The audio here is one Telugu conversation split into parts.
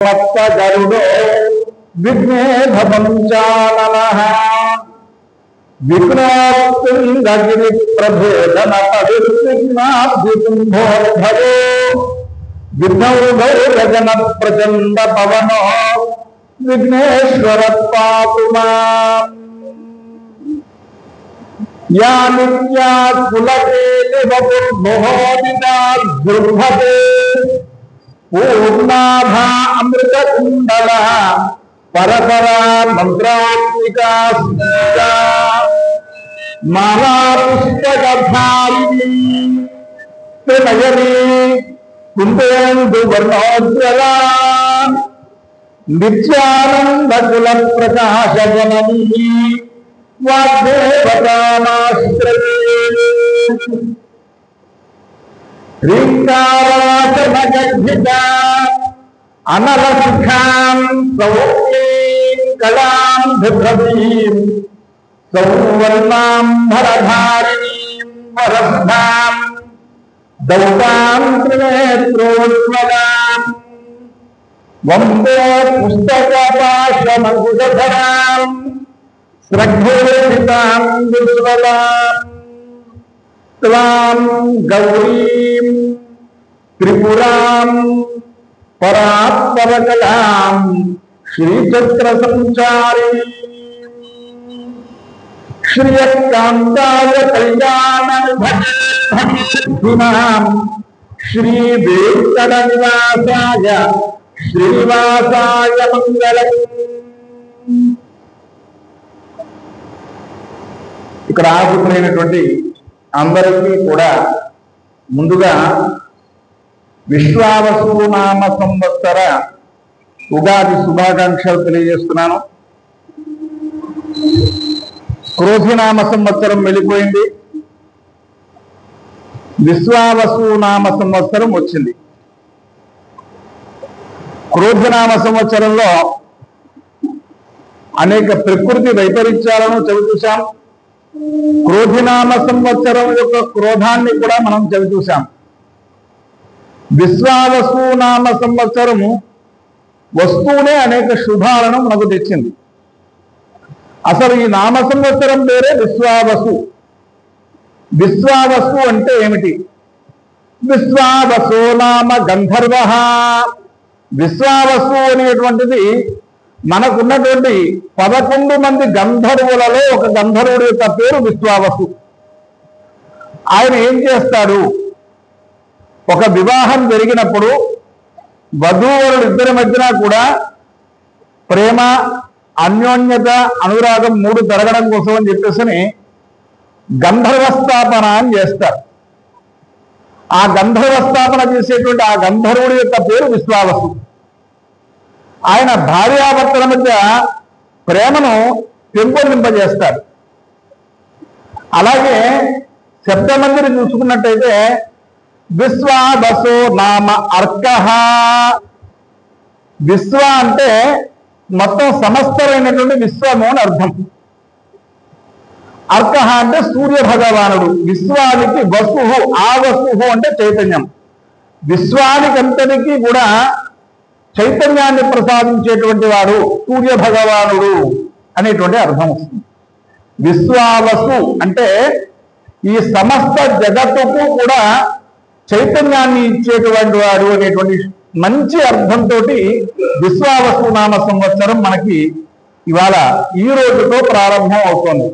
గరుడో విఘ్నేధవంచాననః విఘ్నోత్తుంగగిరి ప్రభేదన పవిర్విఘ్నాభ్యుకుంభోద్భవో విఘ్నౌఘౌ గగన ప్రచండ పవనో విఘ్నేశ్వర పాతు మాం. యా నిత్యా కులకేలి వపుర్మోహోదితా దుర్భతే పూర్ణాభా అమృత కుండల పరపరా మంత్రాత్మికా మాలా పుస్తకధారిణి నయని కుందేందు వర్ణోజ్వలా నిత్యానంద కుల ప్రకాశ జననీ వాగ్దేవతామాశ్రయే. శ్రీకారాచనగద్భిత అనలశిఖాం సౌక్లీం కళాం బిభ్రతీం సౌవర్ణాంబరధారిణీం వరస్థాం దౌతాం త్రినేత్రోజ్వలాం వందే పుస్తకపాశమంకుశధరాం స్రగ్ధోషితాం దుర్వలాం త్వాం గౌరీం త్రిపురాం పరాత్పరకలాం శ్రీచక్ర సంచారిణీం శ్రియకాంతాయ కళ్యాణ భక్తినాం శ్రీ వెంకట నివాసాయ శ్రీనివాసాయ మంగళం. ఇక్కడ ఆశుకులైనటువంటి అందరికీ కూడా ముందుగా విశ్వావసునామ సంవత్సర ఉగాది శుభాకాంక్షలు తెలియజేస్తున్నాను. క్రోధినామ సంవత్సరం వెళ్ళిపోయింది, విశ్వావసునామ సంవత్సరం వచ్చింది. క్రోధినామ సంవత్సరంలో అనేక ప్రకృతి వైపరీత్యాలను చవిచూశాం. క్రోధినామ సంవత్సరం యొక్క క్రోధాన్ని కూడా మనం చవిచూశాం. విశ్వావసునామ సంవత్సరము వస్తూనే అనేక శుభాలను మనకు తెచ్చింది. అసలు ఈ నామ సంవత్సరం పేరే విశ్వావసు. విశ్వావసు అంటే ఏమిటి? విశ్వావసో నామ గంధర్వ. విశ్వావసు అనేటువంటిది మనకున్నటువంటి 11 మంది గంధర్వులలో ఒక గంధర్వుడి యొక్క పేరు విశ్వావసు. ఆయన ఏం చేస్తాడు? ఒక వివాహం జరిగినప్పుడు వధూవరులు ఇద్దరి మధ్యన కూడా ప్రేమ, అన్యోన్యత, అనురాగం 3 జరగడం కోసం అని చెప్పేసి గంధర్వస్థాపన అని చేస్తారు. ఆ గంధర్వస్థాపన చేసేటువంటి ఆ గంధర్వుడి యొక్క పేరు విశ్వావసు. ఆయన భార్యాభర్తల మధ్య ప్రేమను పెంపొందింపజేస్తాడు. అలాగే శబ్దమందిని చూసుకున్నట్టయితే విశ్వావసో నామ అర్కః. విశ్వ అంటే మొత్తం సమస్తమైనటువంటి విశ్వము అని అర్థం. అర్కః అంటే సూర్య భగవానుడు. విశ్వానికి వసుహు, ఆ వసుహు అంటే చైతన్యం. విశ్వానికంతటికీ కూడా చైతన్యాన్ని ప్రసాదించేటువంటి వాడు సూర్య భగవానుడు అనేటువంటి అర్థం వస్తుంది. విశ్వావసు అంటే ఈ సమస్త జగత్తుకు కూడా చైతన్యాన్ని ఇచ్చేటువంటి వాడు అనేటువంటి మంచి అర్థంతో విశ్వావసు నామ సంవత్సరం మనకి ఇవాళ ఈ రోజుతో ప్రారంభం అవుతోంది.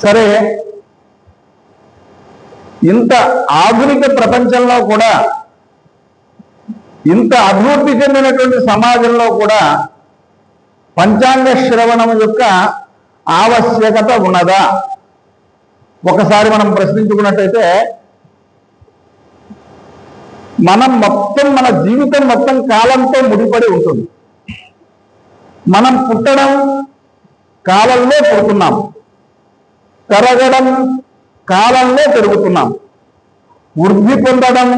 సరే, ఇంత ఆధునిక ప్రపంచంలో కూడా, ఇంత అభివృద్ధి చెందినటువంటి సమాజంలో కూడా పంచాంగ శ్రవణం యొక్క ఆవశ్యకత ఉన్నదా? ఒకసారి మనం ప్రశ్నించుకున్నట్టయితే మన జీవితం మొత్తం కాలంతో ముడిపడి ఉంటుంది. మనం పుట్టడం కాలంలో పుడుతున్నాం, పెరగడం కాలంలో పెరుగుతున్నాం, వృద్ధి పొందడం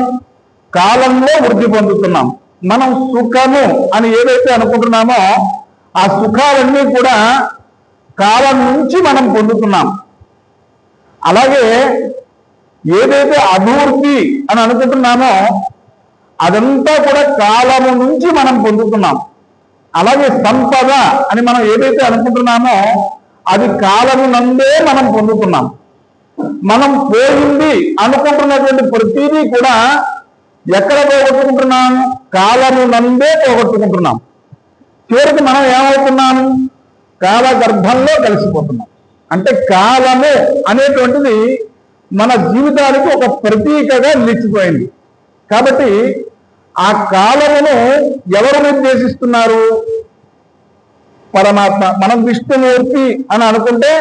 కాలంలో వృద్ధి పొందుతున్నాం. మనం సుఖము అని ఏదైతే అనుకుంటున్నామో ఆ సుఖాలన్నీ కూడా కాలం నుంచి మనం పొందుతున్నాం. అలాగే ఏదైతే అభివృద్ధి అని అనుకుంటున్నామో అదంతా కూడా కాలము నుంచి మనం పొందుతున్నాం. అలాగే సంపద అని మనం ఏదైతే అనుకుంటున్నామో అది కాలము నందే మనం పొందుతున్నాం. మనం పోయింది అనుకుంటున్నటువంటి ప్రతిదీ కూడా ఎక్కడ పోగొట్టుకుంటున్నాం? కాలము నందే పోగొట్టుకుంటున్నాం. చివరికి మనం ఏమవుతున్నాము? కాలగర్భంలో కలిసిపోతున్నాం. అంటే కాలము అనేటువంటిది మన జీవితానికి ఒక ప్రతీకగా నిలిచిపోయింది. కాబట్టి ఆ కాలమును ఎవరు నిర్దేశిస్తున్నారు? పరమాత్మ. మనం విష్ణుమూర్తి అని అనుకుంటే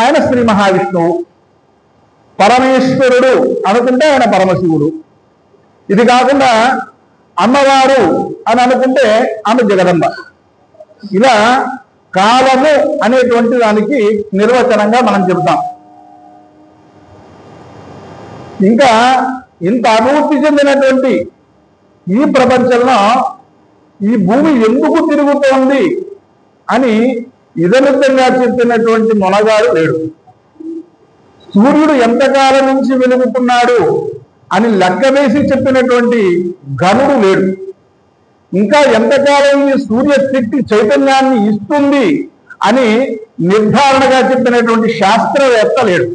ఆయన శ్రీ మహావిష్ణువు, పరమేశ్వరుడు అనుకుంటే ఆయన పరమశివుడు. ఇది కాకుండా అమ్మవారు అని అనుకుంటే ఆమె జగదంబ. ఇలా కాలము అనేటువంటి దానికి నిర్వచనంగా మనం చెబుతాం. ఇంకా ఇంత అభివృద్ధి చెందినటువంటి ఈ ప్రపంచంలో ఈ భూమి ఎందుకు తిరుగుతోంది అని ఇదమితంగా చెప్పినటువంటి మొనగాడు లేడు. సూర్యుడు ఎంతకాలం నుంచి వెలుగుతున్నాడు అని లెక్క వేసి చెప్పినటువంటి ఘనుడు లేడు. ఇంకా ఎంతకాలం ఈ సూర్యశక్తి చైతన్యాన్ని ఇస్తుంది అని నిర్ధారణగా చెప్పినటువంటి శాస్త్రవేత్త లేడు.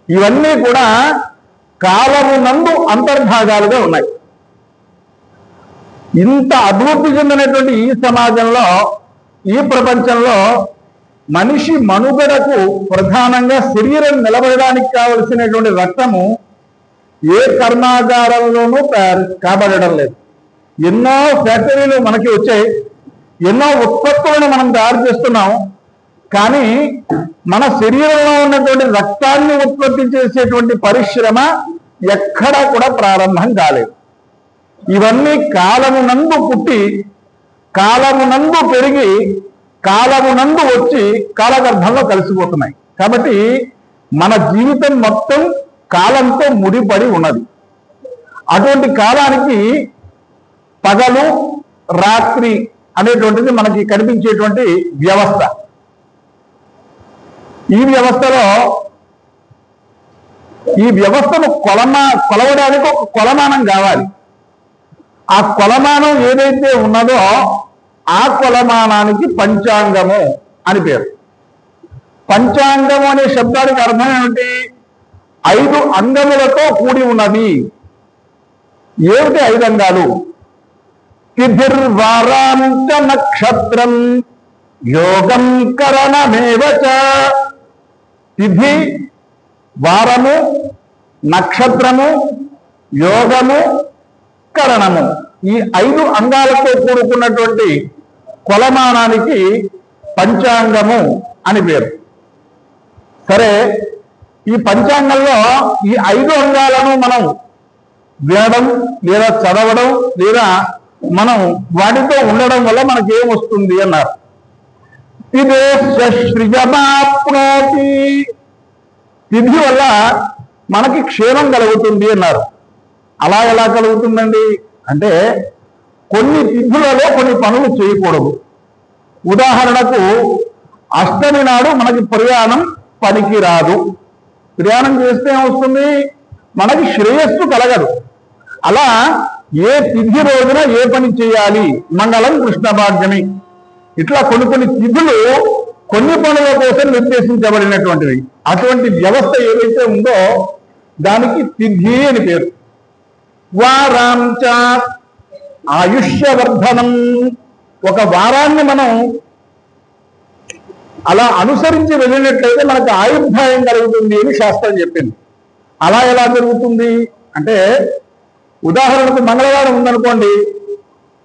ఇవన్నీ కూడా కాలము నందు అంతర్భాగాలుగా ఉన్నాయి. ఇంత అభివృద్ధి చెందినటువంటి ఈ సమాజంలో, ఈ ప్రపంచంలో మనిషి మనుగడకు ప్రధానంగా శరీరం నిలబడడానికి కావలసినటువంటి రక్తము ఏ కర్మాగారంలోనూ తయారు కాబడడం లేదు. ఎన్నో ఫ్యాక్టరీలు మనకి వచ్చాయి, ఎన్నో ఉత్పత్తులను మనం తయారు చేస్తున్నాం. కానీ మన శరీరంలో ఉన్నటువంటి రక్తాన్ని ఉత్పత్తి చేసేటువంటి పరిశ్రమ ఎక్కడా కూడా ప్రారంభం కాలేదు. ఇవన్నీ కాలమునందు పుట్టి, కాలమునందు పెరిగి, కాలమునందు వచ్చి కాలగర్భంలో కలిసిపోతున్నాయి. కాబట్టి మన జీవితం మొత్తం కాలంతో ముడిపడి ఉన్నది. అటువంటి కాలానికి పగలు రాత్రి అనేటువంటిది మనకి కనిపించేటువంటి వ్యవస్థ. ఈ వ్యవస్థలో ఈ వ్యవస్థను కొలవడానికి ఒక కొలమానం కావాలి. ఆ కొలమానం ఏదైతే ఉన్నదో ఆ కొలమానానికి పంచాంగము అని పేరు. పంచాంగము అనే శబ్దానికి అర్థం ఏమిటి? 5 అంగములతో కూడి ఉన్నది. ఏమిటి 5 అంగాలు? తిథిర్వారాంచ నక్షత్రం యోగం కరణమేవచ. తిథి, వారము, నక్షత్రము, యోగము, కరణము, ఈ 5 అంగాలతో కూడుకున్నటువంటి కొలమానానికి పంచాంగము అని పేరు. సరే, ఈ పంచాంగంలో ఈ 5 అంగాలను మనం వినడం లేదా చదవడం లేదా మనం వాటితో ఉండడం వల్ల మనకి ఏమొస్తుంది అన్నారు. తిథిశ్రియమాప్నోతి. తిథి వల్ల మనకి క్షేమం కలుగుతుంది అన్నారు. అలా ఎలా కలుగుతుందండి అంటే, కొన్ని తిథులలో కొన్ని పనులు చేయకూడదు. ఉదాహరణకు అష్టమి నాడు మనకి ప్రయాణం పనికి రాదు. ప్రయాణం చేస్తే ఏమొస్తుంది? మనకి శ్రేయస్సు కలగదు. అలా ఏ తిథి రోజున ఏ పని చేయాలి? మంగళం కృష్ణ భాగ్యమి. ఇట్లా కొన్ని తిథులు కొన్ని పనుల కోసం నిర్దేశించబడినటువంటివి. అటువంటి వ్యవస్థ ఏదైతే ఉందో దానికి తిథి అని పేరు. వారాంచ ఆయుష్యవర్ధనం. ఒక వారాన్ని మనం అలా అనుసరించి వెళ్ళినట్లయితే మనకు ఆయుర్దాయం కలుగుతుంది అని శాస్త్రం చెప్పింది. అలా ఎలా జరుగుతుంది అంటే, ఉదాహరణకు మంగళవారం ఉందనుకోండి,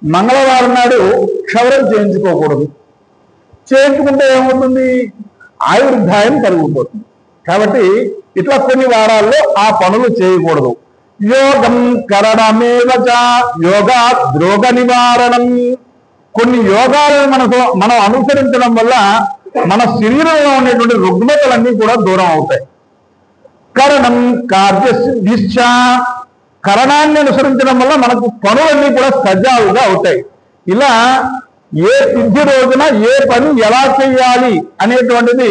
మంగళవారం నాడు క్షవరం చేయించుకోకూడదు. చేయించుకుంటే ఏమవుతుంది? ఆయుర్దాయం కలుగుతుంది. కాబట్టి ఇట్లా కొన్ని వారాల్లో ఆ పనులు చేయకూడదు. యోగం కరణమేవచ. యోగా ద్రోగ నివారణం. కొన్ని యోగాలను మనం అనుసరించడం వల్ల మన శరీరంలో ఉండేటువంటి రుగ్మతలన్నీ కూడా దూరం అవుతాయి. కరణం కార్యసిద్ధిశ్చ. కరణాన్ని అనుసరించడం వల్ల మనకు పనులన్నీ కూడా సజావుగా అవుతాయి. ఇలా ఏ తిథి రోజున ఏ పని ఎలా చేయాలి అనేటువంటిది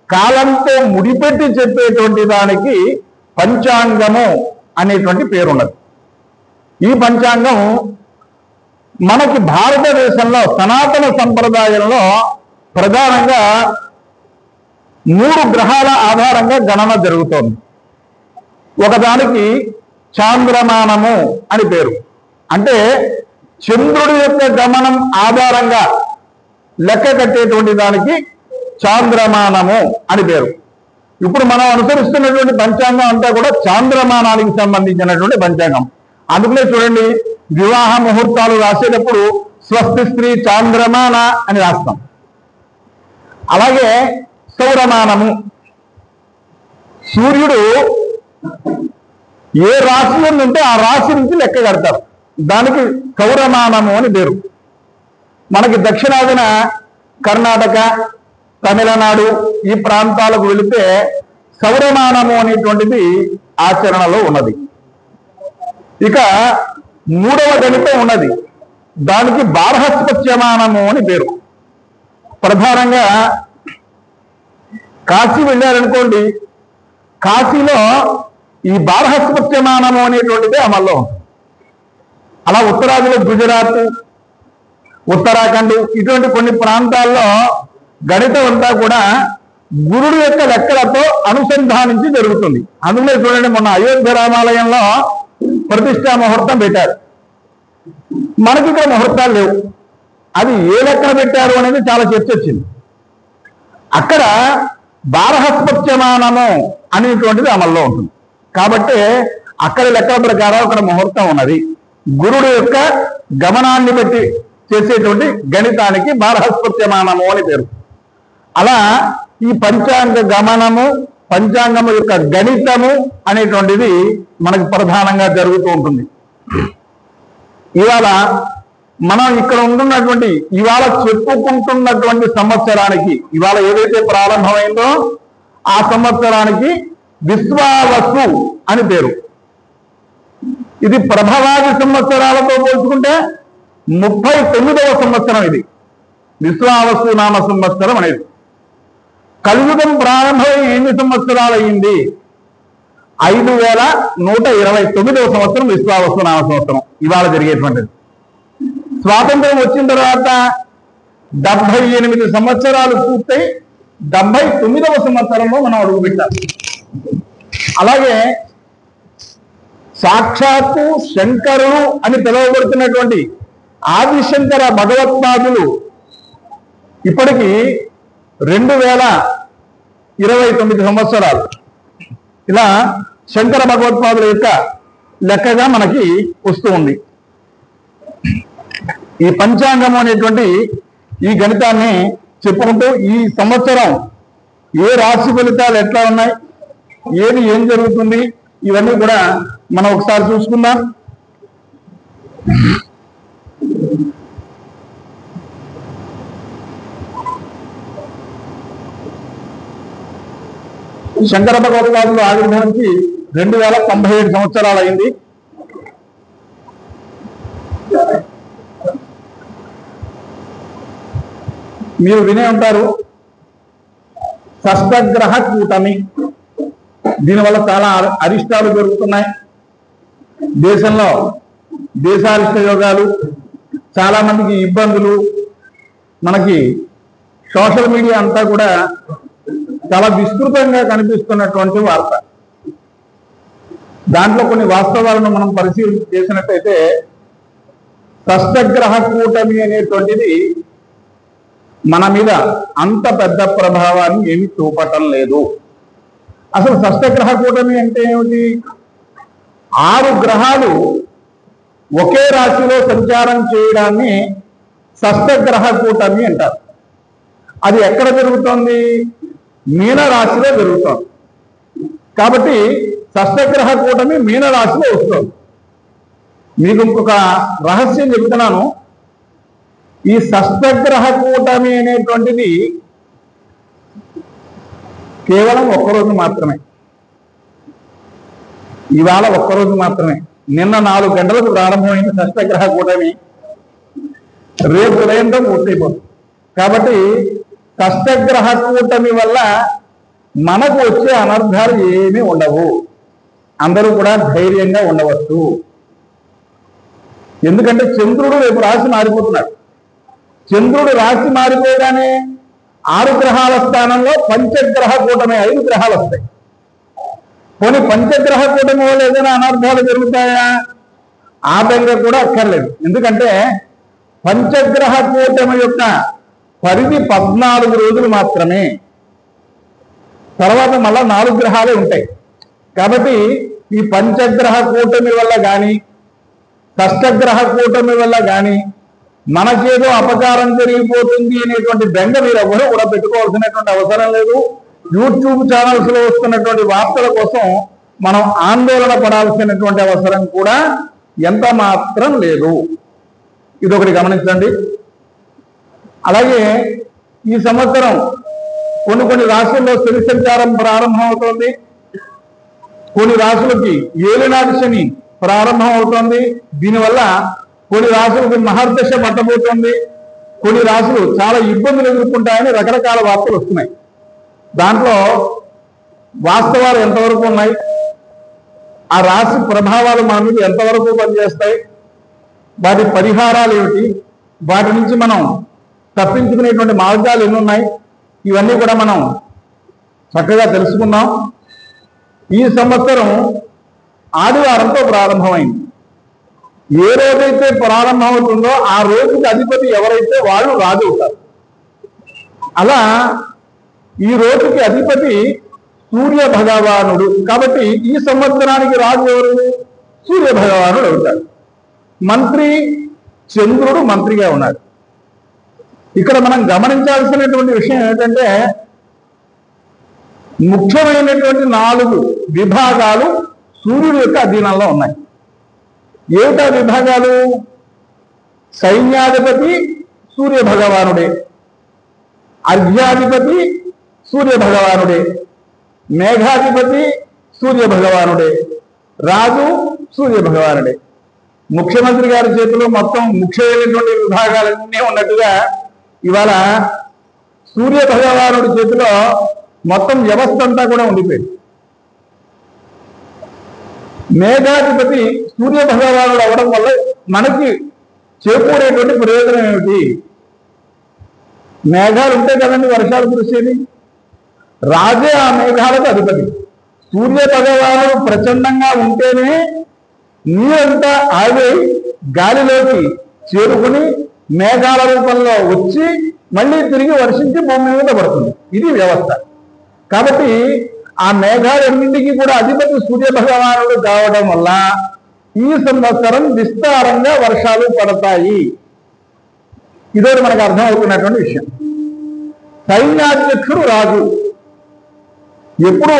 కాలంతో ముడిపెట్టి చెప్పేటువంటి దానికి పంచాంగము అనేటువంటి పేరున్నది. ఈ పంచాంగం మనకి భారతదేశంలో సనాతన సంప్రదాయంలో ప్రధానంగా 3 గ్రహాల ఆధారంగా గణన జరుగుతోంది. ఒకదానికి చాంద్రమానము అని పేరు. అంటే చంద్రుడి యొక్క గమనం ఆధారంగా లెక్క కట్టేటువంటి దానికి చాంద్రమానము అని పేరు. ఇప్పుడు మనం అనుసరిస్తున్నటువంటి పంచాంగం అంతా కూడా చాంద్రమానానికి సంబంధించినటువంటి పంచాంగం. అందుకనే చూడండి, వివాహ ముహూర్తాలు రాసేటప్పుడు స్వస్తి స్త్రీ చాంద్రమాన అని రాస్తాం. అలాగే సౌరమానము, సూర్యుడు ఏ రాశి ఉంటే ఆ రాశి నుంచి లెక్క కడతారు, దానికి సౌరమానము అని పేరు. మనకి దక్షిణాదిన కర్ణాటక, తమిళనాడు ఈ ప్రాంతాలకు వెళితే సౌరమానము అనేటువంటిది ఆచరణలో ఉన్నది. ఇక 3వ గణితం ఉన్నది, దానికి బార్హస్పత్యమానము అని పేరు. ప్రధానంగా కాశీ వెళ్ళారనుకోండి, కాశీలో ఈ బార్హస్పత్యమానము అనేటువంటిది అమల్లో ఉంటుంది. అలా ఉత్తరాదిలో గుజరాత్, ఉత్తరాఖండ్ ఇటువంటి కొన్ని ప్రాంతాల్లో గణితం అంతా కూడా గురుడు యొక్క లెక్కలతో అనుసంధానించి జరుగుతుంది. అందులో చూడండి, మొన్న అయోధ్య రామాలయంలో ప్రతిష్టా ముహూర్తం పెట్టారు. మనకి ఇక్కడ ముహూర్తాలు లేవు. అది ఏ లెక్కన పెట్టారు అనేది చాలా చర్చ వచ్చింది. అక్కడ బార్హస్పత్యమానము అనేటువంటిది అమల్లో ఉంటుంది. కాబట్టి అక్కడ లెక్కల ప్రకారం అక్కడ ముహూర్తం ఉన్నది. గురుడు యొక్క గమనాన్ని బట్టి చేసేటువంటి గణితానికి బార్హస్పత్యమానము అని పేరు. అలా ఈ పంచాంగ గమనము, పంచాంగము యొక్క గణితము అనేటువంటిది మనకు ప్రధానంగా జరుగుతూ ఉంటుంది. ఇవాళ మనం ఇక్కడ ఉంటున్నటువంటి, ఇవాళ చెప్పుకుంటున్నటువంటి సంవత్సరానికి, ఇవాళ ఏదైతే ప్రారంభమైందో ఆ సంవత్సరానికి విశ్వావసు అని పేరు. ఇది ప్రభవాది సంవత్సరాలతో పోల్చుకుంటే 39వ సంవత్సరం. ఇది విశ్వావసు నామ సంవత్సరం అనేది. కలియుగం ప్రారంభమై ఎన్ని సంవత్సరాలు అయింది? 5129వ సంవత్సరం విశ్వావసు నామ సంవత్సరం ఇవాళ జరిగేటువంటిది. స్వాతంత్రం వచ్చిన తర్వాత 78 సంవత్సరాలు పూర్తయి 79వ సంవత్సరంలో మనం అడుగుపెట్టాం. అలాగే సాక్షాత్తు శంకరుడు అని పిలువబడుతున్నటువంటి ఆదిశంకర భగవత్పాదులు ఇప్పటికీ 2029 సంవత్సరాలు ఇలా శంకర భగవత్పాదుల యొక్క లెక్కగా మనకి వస్తూ ఉంది. ఈ పంచాంగం అనేటువంటి ఈ గణితాన్ని చెప్పుకుంటూ ఈ సంవత్సరం ఏ రాశి ఫలితాలు ఎట్లా ఉన్నాయి, ఏం జరుగుతుంది, ఇవన్నీ కూడా మనం ఒకసారి చూసుకుందాం. శంకర భగవత్పాదులు ఆవిర్భానికి 2097 సంవత్సరాలు అయింది. మీరు వినే ఉంటారు షష్టగ్రహ కూటమి. దీనివల్ల చాలా అరిష్టాలు జరుగుతున్నాయి. దేశంలో దేశారిష్ట యోగాలు, చాలా మందికి ఇబ్బందులు. మనకి సోషల్ మీడియా అంతా కూడా చాలా విస్తృతంగా కనిపిస్తున్నటువంటి వార్త. దాంట్లో కొన్ని వాస్తవాలను మనం పరిశీలన చేసినట్టయితే షష్టగ్రహ కూటమి అనేటువంటిది మన మీద అంత పెద్ద ప్రభావాన్ని ఏమి చూపటం లేదు. అసలు షష్టగ్రహ కూటమి అంటే ఏమిటి? 6 గ్రహాలు ఒకే రాశిలో సంచారం చేయడాన్ని షష్టగ్రహ కూటమి అంటారు. అది ఎక్కడ జరుగుతోంది? మీన రాశిలో జరుగుతోంది. కాబట్టి షష్టగ్రహ కూటమి మీన రాశిలో వస్తుంది. మీకు ఇంకొక రహస్యం చెప్తున్నాను. ఈ షష్టగ్రహ కూటమి అనేటువంటిది కేవలం ఒక్కరోజు మాత్రమే. ఇవాళ ఒక్కరోజు మాత్రమే. నిన్న 4 గంటలకు ప్రారంభమైన షష్టగ్రహ కూటమి రేపు ఉదయంతో పూర్తయిపోతుంది. కాబట్టి షష్టగ్రహ కూటమి వల్ల మనకు వచ్చే అనర్థాలు ఏమీ ఉండవు. అందరూ కూడా ధైర్యంగా ఉండవచ్చు. ఎందుకంటే చంద్రుడు రేపు రాశి మారిపోతున్నాడు. చంద్రుడు రాశి మారిపోగానే 6 గ్రహాల స్థానంలో పంచగ్రహ కూటమి 5 గ్రహాలు వస్తాయి. కొన్ని పంచగ్రహ కూటమి వల్ల ఏదైనా అనర్థాలు జరుగుతాయా? ఆ బెంగ కూడా అక్కర్లేదు. ఎందుకంటే పంచగ్రహ కూటమి యొక్క పరిధి 14 రోజులు మాత్రమే. తర్వాత మళ్ళా 4 గ్రహాలే ఉంటాయి. కాబట్టి ఈ పంచగ్రహ కూటమి వల్ల కానీ షష్టగ్రహ కూటమి వల్ల కానీ మనకేదో అపకారం జరిగిపోతుంది అనేటువంటి బెంగ మీరు ఎవరు కూడా పెట్టుకోవాల్సినటువంటి అవసరం లేదు. యూట్యూబ్ ఛానల్స్ లో వస్తున్నటువంటి వార్తల కోసం మనం ఆందోళన పడాల్సినటువంటి అవసరం కూడా ఎంత మాత్రం లేదు. ఇదొకటి గమనించండి. అలాగే ఈ సంవత్సరం కొన్ని రాశుల్లో శని సంచారం ప్రారంభం అవుతోంది. కొన్ని రాశులకి ఏలినాటి శని ప్రారంభం అవుతోంది. దీనివల్ల కొన్ని రాశులకి మహర్దశ పట్టబోతోంది. కొన్ని రాశులు చాలా ఇబ్బందులు ఎదుర్కొంటాయని రకరకాల వార్తలు వస్తున్నాయి. దాంట్లో వాస్తవాలు ఎంతవరకు ఉన్నాయి, ఆ రాశి ప్రభావాలు మన మీద ఎంతవరకు పనిచేస్తాయి, వాటి పరిహారాలు ఏమిటి, వాటి నుంచి మనం తప్పించుకునేటువంటి మార్గాలు ఎన్ని ఉన్నాయి, ఇవన్నీ కూడా మనం చక్కగా తెలుసుకుందాం. ఈ సంవత్సరం ఆదివారంతో ప్రారంభమైంది. ఏ రోజైతే ప్రారంభమవుతుందో ఆ రోజుకి అధిపతి ఎవరైతే వాళ్ళు రాజు అవుతారు. అలా ఈ రోజుకి అధిపతి సూర్య భగవానుడు. కాబట్టి ఈ సంవత్సరానికి రాజు ఎవరు? సూర్య భగవానుడు అవుతాడు. మంత్రి చంద్రుడు మంత్రిగా ఉన్నాడు. ఇక్కడ మనం గమనించాల్సినటువంటి విషయం ఏంటంటే ముఖ్యమైనటువంటి 4 విభాగాలు సూర్యుడి యొక్క అధీనంలో ఉన్నాయి. ఏమిటా విభాగాలు? సైన్యాధిపతి సూర్య భగవానుడే, అర్ఘ్యాధిపతి సూర్య భగవానుడే, మేఘాధిపతి సూర్య భగవానుడే, రాజు సూర్య భగవానుడే. ముఖ్యమంత్రి గారి చేతిలో మొత్తం ముఖ్యమైనటువంటి విభాగాలన్నీ ఉన్నట్టుగా ఇవాళ సూర్య భగవానుడి చేతిలో మొత్తం వ్యవస్థ అంతా కూడా ఉండిపోయింది. మేఘాధిపతి సూర్య భగవానుడు అవడం వల్ల మనకి చేకూరేటువంటి ప్రయోజనం ఏమిటి? మేఘాలు ఉంటే కదండి వర్షాలు కురిసేది. రాజే ఆ మేఘాలకు అధిపతి. సూర్య భగవానుడు ప్రచండంగా ఉంటేనే నీరంతా ఆవిరి గాలిలోకి చేరుకుని మేఘాల రూపంలో వచ్చి మళ్ళీ తిరిగి వర్షించి భూమి మీద పడుతుంది. ఇది వ్యవస్థ. కాబట్టి ఆ మేఘాలన్నింటికి కూడా అధిపతి సూర్య భగవానుడు కావడం వల్ల ఈ సంవత్సరం విస్తారంగా వర్షాలు పడతాయి. ఇదోటి మనకు అర్థమవుతున్నటువంటి విషయం. సైన్యాధ్యక్షుడు రాజు. ఎప్పుడు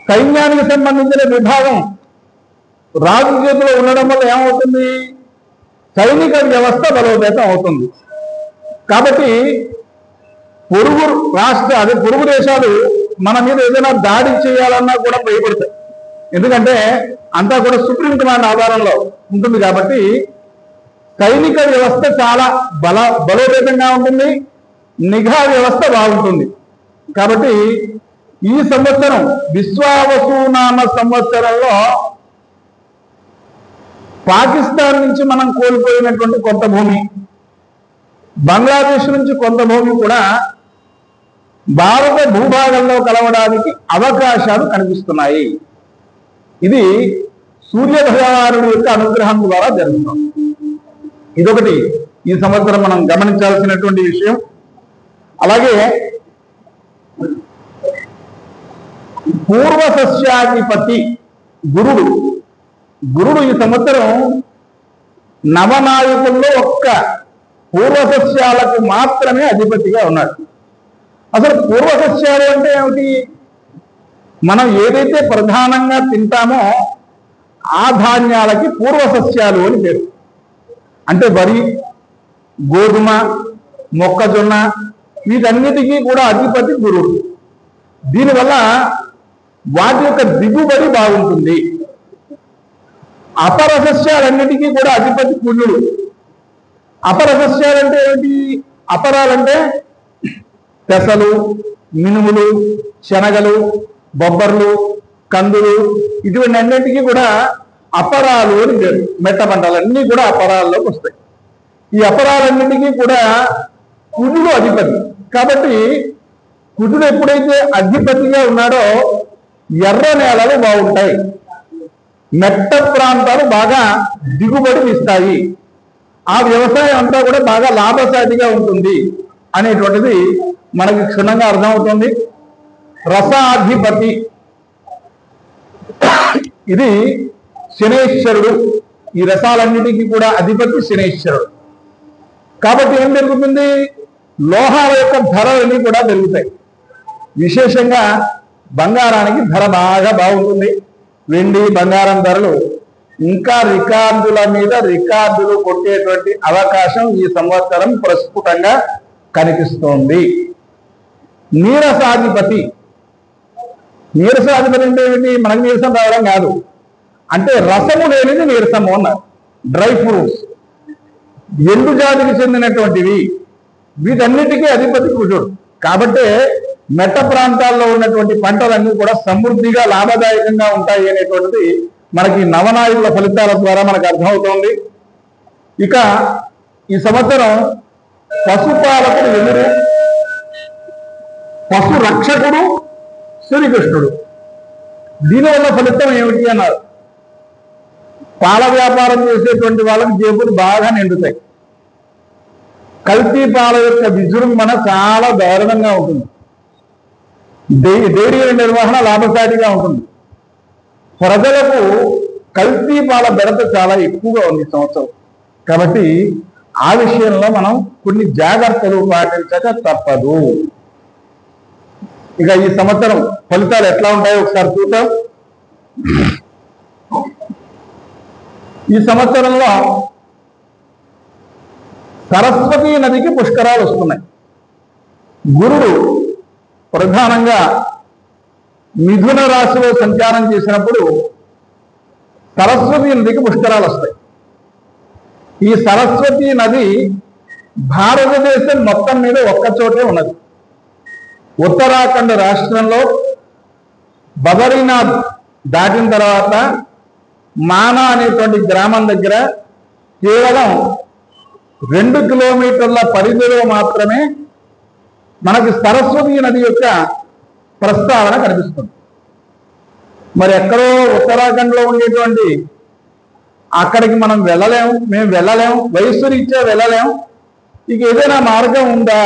సైన్యానికి సంబంధించిన విభాగం రాజు చేతిలో ఉండడం వల్ల ఏమవుతుంది? సైనిక వ్యవస్థ బలోపేతం అవుతుంది. కాబట్టి పొరుగు దేశాలు మన మీద ఏదైనా దాడి చేయాలన్నా కూడా భయపడతాయి. ఎందుకంటే అంతా కూడా సుప్రీం కమాండ్ ఆధారంలో ఉంటుంది. కాబట్టి సైనిక వ్యవస్థ చాలా బలోపేతంగా ఉంటుంది. నిఘా వ్యవస్థ బాగుంటుంది. కాబట్టి ఈ సంవత్సరం విశ్వావసునామ సంవత్సరంలో పాకిస్తాన్ నుంచి మనం కోల్పోయినటువంటి కొంత భూమి, బంగ్లాదేశ్ నుంచి కొంత భూమి కూడా భారత భూభాగంలో కలవడానికి అవకాశాలు కనిపిస్తున్నాయి. ఇది సూర్య భగవానుడి యొక్క అనుగ్రహం ద్వారా జరుగుతుంది. ఇదొకటి ఈ సంవత్సరం మనం గమనించాల్సినటువంటి విషయం. అలాగే పూర్వ సస్యాధిపతి గురుడు ఈ సంవత్సరం నవనాయకుల్లో ఒక్క పూర్వ సస్యాలకు మాత్రమే అధిపతిగా ఉన్నాడు. అసలు పూర్వ సస్యాలు అంటే ఏమిటి? మనం ఏదైతే ప్రధానంగా తింటామో ఆ ధాన్యాలకి పూర్వ సస్యాలు అని పేరు. అంటే వరి, గోధుమ, మొక్కజొన్న వీటన్నిటికీ కూడా అధిపతి గురుడు. దీనివల్ల వాటి యొక్క దిగుబడి బాగుంటుంది. అపర సస్యాలన్నిటికీ కూడా అధిపతి కుజుడు. అపర సస్యాలంటే ఏమిటి? అపరాలంటే పెసలు, మినుములు, శనగలు, బొబ్బర్లు, కందులు ఇటువంటి అన్నింటికీ కూడా అపరాలు అని పేరు. మెట్ట పంటలన్నీ కూడా అపరాల్లోకి వస్తాయి. ఈ అపరాలన్నిటికీ కూడా కుజుడు అధిపతి. కాబట్టి కుజుడు ఎప్పుడైతే అధిపతిగా ఉన్నాడో ఎర్ర నేలలు బాగుంటాయి, మెట్ట ప్రాంతాలు బాగా దిగుబడి ఇస్తాయి, ఆ వ్యవసాయం అంతా కూడా బాగా లాభసాటిగా ఉంటుంది అనేటువంటిది మనకి క్షుణ్ణంగా అర్థమవుతుంది. రసాధిపతి ఇది శనేశ్వరుడు. ఈ రసాలన్నిటికీ కూడా అధిపతి శనేశ్వరుడు. కాబట్టి ఏం జరుగుతుంది, లోహాల యొక్క ధరలన్నీ కూడా పెరుగుతాయి. విశేషంగా బంగారానికి ధర బాగా బాగుంటుంది. వెండి బంగారం ధరలు ఇంకా రికార్డుల మీద రికార్డులు కొట్టేటువంటి అవకాశం ఈ సంవత్సరం ప్రస్ఫుటంగా కనిపిస్తోంది. నీరసాధిపతి. నీరసాధిపతి అంటే ఏమిటి, మనకు నీరసం రావడం కాదు, అంటే రసము లేనిది నీరసము అన్నారు. డ్రై ఫ్రూట్స్, ఎండు జాతికి చెందినటువంటివి, వీటన్నిటికీ అధిపతి కుజుడు. కాబట్టి మెట్ట ప్రాంతాల్లో ఉన్నటువంటి పంటలన్నీ కూడా సమృద్ధిగా లాభదాయకంగా ఉంటాయి అనేటువంటిది మనకి నవనాయుల ఫలితాల ద్వారా మనకు అర్థమవుతోంది. ఇక ఈ సంవత్సరం పశుపాలకుడు ఎదురు, పశు రక్షకుడు శ్రీకృష్ణుడు. దీనివల్ల ఫలితం ఏమిటి అన్నారు, పాల వ్యాపారం చేసేటువంటి వాళ్ళకి జేబులు బాగా నిండుతాయి. కల్తీ పాల యొక్క విజృంభణ చాలా దారుణంగా ఉంటుంది. డైరీల నిర్వహణ లాభసాటిగా ఉంటుంది. ప్రజలకు కల్తీ పాల బెడత చాలా ఎక్కువగా ఉంది ఈ సంవత్సరం. కాబట్టి ఆ విషయంలో మనం కొన్ని జాగ్రత్తలు పాటించక తప్పదు. ఇక ఈ సంవత్సరం ఫలితాలు ఎట్లా ఉంటాయో ఒకసారి చూద్దాం. ఈ సంవత్సరంలో సరస్వతీ నదికి పుష్కరాలు వస్తున్నాయి. గురుడు ప్రధానంగా మిథున రాశిలో సంచారం చేసినప్పుడు సరస్వతీ నదికి పుష్కరాలు వస్తాయి. ఈ సరస్వతీ నది భారతదేశం మొత్తం మీద ఒక్కచోటే ఉన్నది. ఉత్తరాఖండ్ రాష్ట్రంలో బదరీనాథ్ దాటిన తర్వాత మానా అనేటువంటి గ్రామం దగ్గర కేవలం 2 కిలోమీటర్ల పరిధిలో మాత్రమే మనకి సరస్వతీ నది యొక్క ప్రస్తావన కనిపిస్తుంది. మరి ఎక్కడో ఉత్తరాఖండ్లో ఉండేటువంటి అక్కడికి మనం మేము వెళ్ళలేము, వయస్సు రీత్యా వెళ్ళలేము. ఇక ఏదైనా మార్గం ఉందా?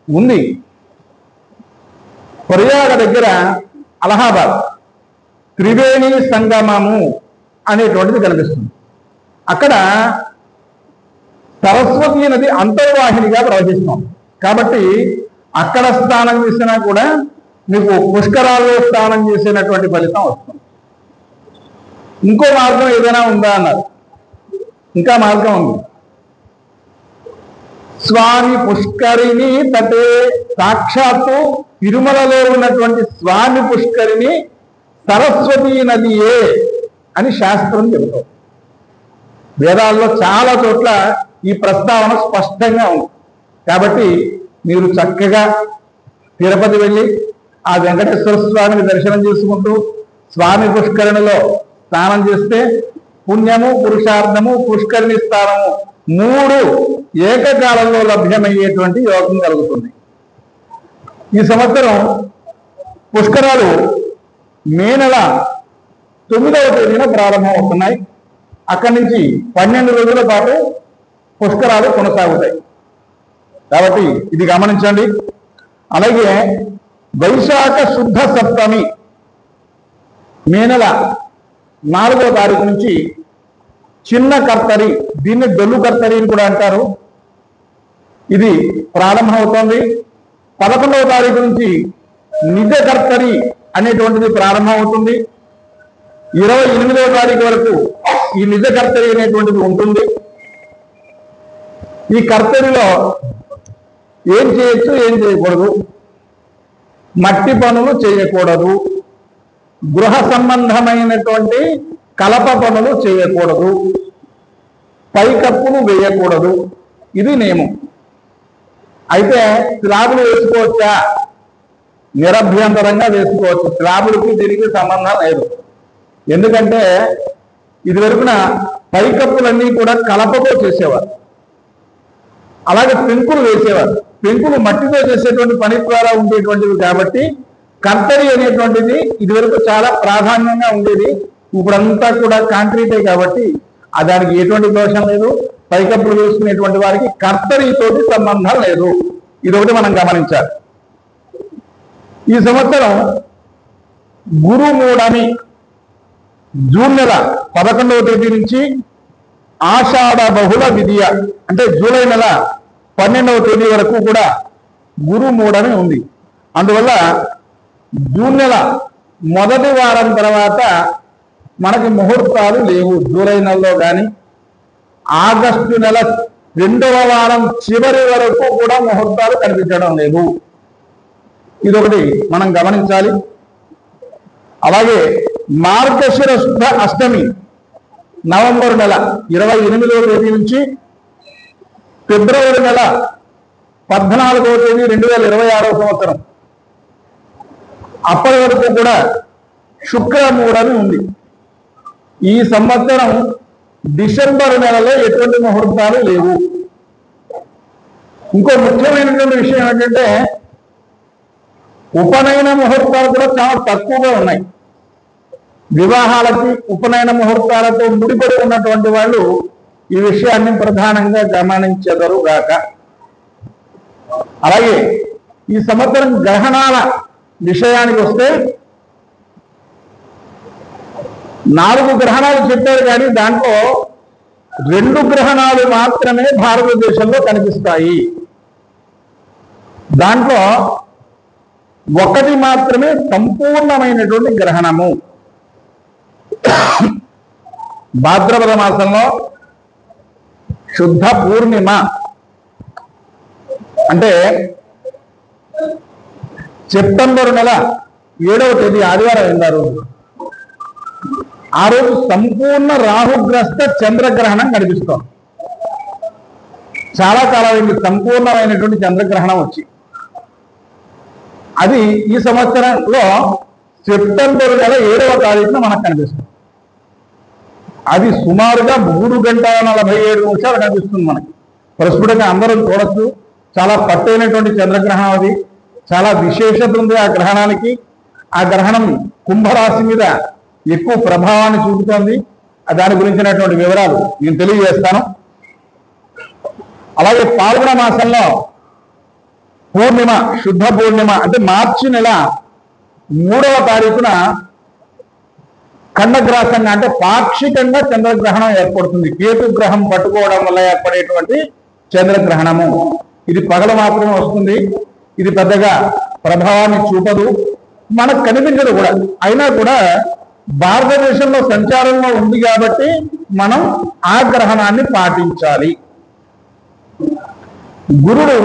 ఉంది. ప్రయాగ దగ్గర అలహాబాద్ త్రివేణి సంగమము అనేటువంటిది కనిపిస్తుంది. అక్కడ సరస్వతీ నది అంతర్వాహినిగా ప్రవహిస్తాం. కాబట్టి అక్కడ స్నానం చేసినా కూడా మీకు పుష్కరాల్లో స్నానం చేసినటువంటి ఫలితం వస్తుంది. ఇంకో మార్గం ఏదైనా ఉందా అన్నారు. ఇంకా మార్గం ఉంది. స్వామి పుష్కరిణి తటే, సాక్షాత్తు తిరుమలలో ఉన్నటువంటి స్వామి పుష్కరిణి సరస్వతీ నదియే అని శాస్త్రం చెబుతాం. వేదాల్లో చాలా చోట్ల ఈ ప్రస్తావన స్పష్టంగా ఉంది. కాబట్టి మీరు చక్కగా తిరుపతి వెళ్ళి ఆ వెంకటేశ్వర స్వామిని దర్శనం చేసుకుంటూ స్వామి పుష్కరిణిలో స్నానం చేస్తే పుణ్యము, పురుషార్థము, పుష్కరిణి స్థానము 3 ఏకకాలంలో లభ్యమయ్యేటువంటి యోగం కలుగుతుంది. ఈ సంవత్సరం పుష్కరాలు మే నెల 9వ తేదీన ప్రారంభమవుతున్నాయి. అక్కడి నుంచి 12 రోజుల పాటు పుష్కరాలు కొనసాగుతాయి. కాబట్టి ఇది గమనించండి. అలాగే వైశాఖ శుద్ధ సప్తమి మే నెల 4వ తారీఖు నుంచి చిన్న కర్తరి, దీన్ని డొల్లు కర్తరి అని కూడా అంటారు, ఇది ప్రారంభమవుతోంది. 11వ తారీఖు నుంచి నిజ కర్తరి అనేటువంటిది ప్రారంభమవుతుంది. 28వ తారీఖు వరకు ఈ నిజ కర్తరి అనేటువంటిది ఉంటుంది. ఈ కర్తరిలో ఏం చేయొచ్చు, ఏం చేయకూడదు, మట్టి పనులు చేయకూడదు, గృహ సంబంధమైనటువంటి కలప పనులు చేయకూడదు, పైకప్పులు వేయకూడదు. ఇది నియమం. అయితే స్లాబులు వేసుకోవచ్చా? నిరభ్యంతరంగా వేసుకోవచ్చు. స్లాబులకి దీనికి సంబంధం లేదు. ఎందుకంటే ఇది వరకున పైకప్పులన్నీ కూడా కలపతో చేసేవారు. అలాగే పెంకులు వేసేవారు. పెంకులు మట్టితో చేసేటువంటి పని ద్వారా ఉండేటువంటివి కాబట్టి కర్తరి అనేటువంటిది ఇదివరకు చాలా ప్రాధాన్యంగా ఉండేది. ఇప్పుడంతా కూడా కాంక్రీటే కాబట్టి దానికి ఎటువంటి దోషం లేదు. పైకప్పులు వేసుకునేటువంటి వారికి కర్తరితోటి సంబంధం లేదు. ఇదొకటి మనం గమనించాలి. ఈ సంవత్సరం గురుమూఢమి జూన్ నెల 11వ తేదీ నుంచి ఆషాఢ బహుళ విధియ అంటే జూలై నెల 12వ తేదీ వరకు కూడా గురుమూఢమి ఉంది. అందువల్ల జూన్ నెల మొదటి వారం తర్వాత మనకి ముహూర్తాలు లేవు. జూలై నెలలో కానీ ఆగస్టు నెల 2వ వారం చివరి వరకు కూడా ముహూర్తాలు కనిపించడం లేదు. ఇదొకటి మనం గమనించాలి. అలాగే మార్గశిర శుద్ధ అష్టమి నవంబర్ నెల 28వ తేదీ నుంచి ఫిబ్రవరి నెల 14వ తేదీ 2026వ సంవత్సరం అప్పటి వరకు కూడా శుక్రమూఢమి ఉంది. ఈ సంవత్సరం డిసెంబర్ నెలలో ఎటువంటి ముహూర్తాలు లేవు. ఇంకో ముఖ్యమైనటువంటి విషయం ఏంటంటే ఉపనయన ముహూర్తాలు కూడా చాలా తక్కువగా ఉన్నాయి. వివాహాలకి ఉపనయన ముహూర్తాలతో ముడిపడి ఉన్నటువంటి వాళ్ళు ఈ విషయాన్ని ప్రధానంగా గమనించెదరుగాక. అలాగే ఈ సంవత్సరం గ్రహణాల విషయానికి వస్తే 4 గ్రహణాలు చెప్పారు, కానీ దాంట్లో 2 గ్రహణాలు మాత్రమే భారతదేశంలో కనిపిస్తాయి. దాంట్లో ఒకటి మాత్రమే సంపూర్ణమైనటువంటి గ్రహణము. భాద్రపద మాసంలో శుద్ధ పూర్ణిమ అంటే సెప్టెంబర్ నెల 7వ తేదీ ఆదివారం అయింది. ఆ రోజు సంపూర్ణ రాహుగ్రస్త చంద్రగ్రహణం కనిపిస్తోంది. చాలా కాలం సంపూర్ణమైనటువంటి చంద్రగ్రహణం వచ్చి అది ఈ సంవత్సరంలో సెప్టెంబర్ నెల 7వ తారీఖున మనకు కనిపిస్తుంది. అది సుమారుగా 3 గంటల 47 నిమిషాలు కనిపిస్తుంది మనకి. ప్రస్తుతంగా అందరం చూడొచ్చు. చాలా పట్టైనటువంటి చంద్రగ్రహణం. అది చాలా విశేషత ఉంది ఆ గ్రహణానికి. ఆ గ్రహణం కుంభరాశి మీద ఎక్కువ ప్రభావాన్ని చూపుతోంది. దాని గురించినటువంటి వివరాలు నేను తెలియజేస్తాను. అలాగే పాల్గొన మాసంలో పూర్ణిమ శుద్ధ పూర్ణిమ అంటే మార్చి నెల 3వ తారీఖున ఖండగ్రాసంగా అంటే పాక్షికంగా చంద్రగ్రహణం ఏర్పడుతుంది. కేతు గ్రహం పట్టుకోవడం వల్ల ఏర్పడేటువంటి చంద్రగ్రహణము. ఇది పగలు మాత్రమే వస్తుంది. ఇది పెద్దగా ప్రభావాన్ని చూపదు, మనకు కనిపించదు కూడా. అయినా కూడా భారతదేశంలో సంచారంలో ఉంది కాబట్టి మనం ఆ గ్రహణాన్ని పాటించాలి. గురుడు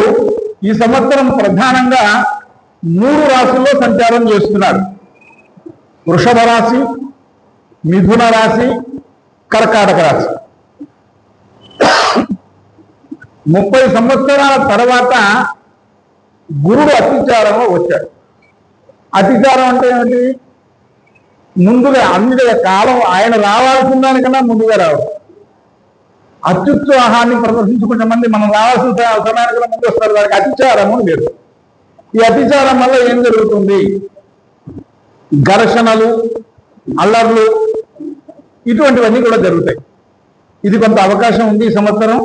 ఈ సంవత్సరం ప్రధానంగా 3 రాశుల్లో సంచారం చేస్తున్నాడు. వృషభ రాశి, మిథున రాశి, కర్కాటక రాశి. 30 సంవత్సరాల తర్వాత గురుడు అతిచారంలో వచ్చాడు. అతిచారం అంటే ఏమిటి? ముందుగా అన్ని కాలం ఆయన రావాల్సిన దానికన్నా ముందుగా రావడం. అత్యుత్సాహాన్ని ప్రదర్శించుకునే మంది మనం రావాల్సిన సమయానికన్నా ముందు వస్తారు. దానికి అతిచారము లేదు. ఈ అతిచారం వల్ల ఏం జరుగుతుంది? ఘర్షణలు, అల్లర్లు ఇటువంటివన్నీ కూడా జరుగుతాయి. ఇది కొంత అవకాశం ఉంది ఈ సంవత్సరం.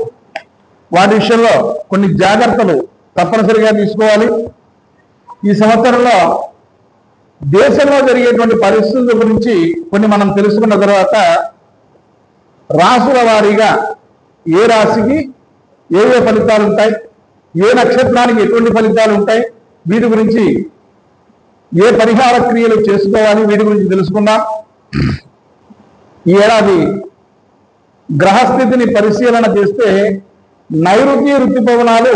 వాటి విషయంలో కొన్ని జాగ్రత్తలు తప్పనిసరిగా తీసుకోవాలి. ఈ సంవత్సరంలో దేశంలో జరిగేటువంటి పరిస్థితుల గురించి కొన్ని మనం తెలుసుకున్న తర్వాత రాసుల వారీగా ఏ రాశికి ఏ ఫలితాలు ఉంటాయి, ఏ నక్షత్రానికి ఎటువంటి ఫలితాలు ఉంటాయి, వీటి గురించి ఏ పరిహార క్రియలు చేసుకోవాలి, వీటి గురించి తెలుసుకుందాం. ఈ ఏడాది గ్రహస్థితిని పరిశీలన చేస్తే నైరుతి ఋతుపవనాలు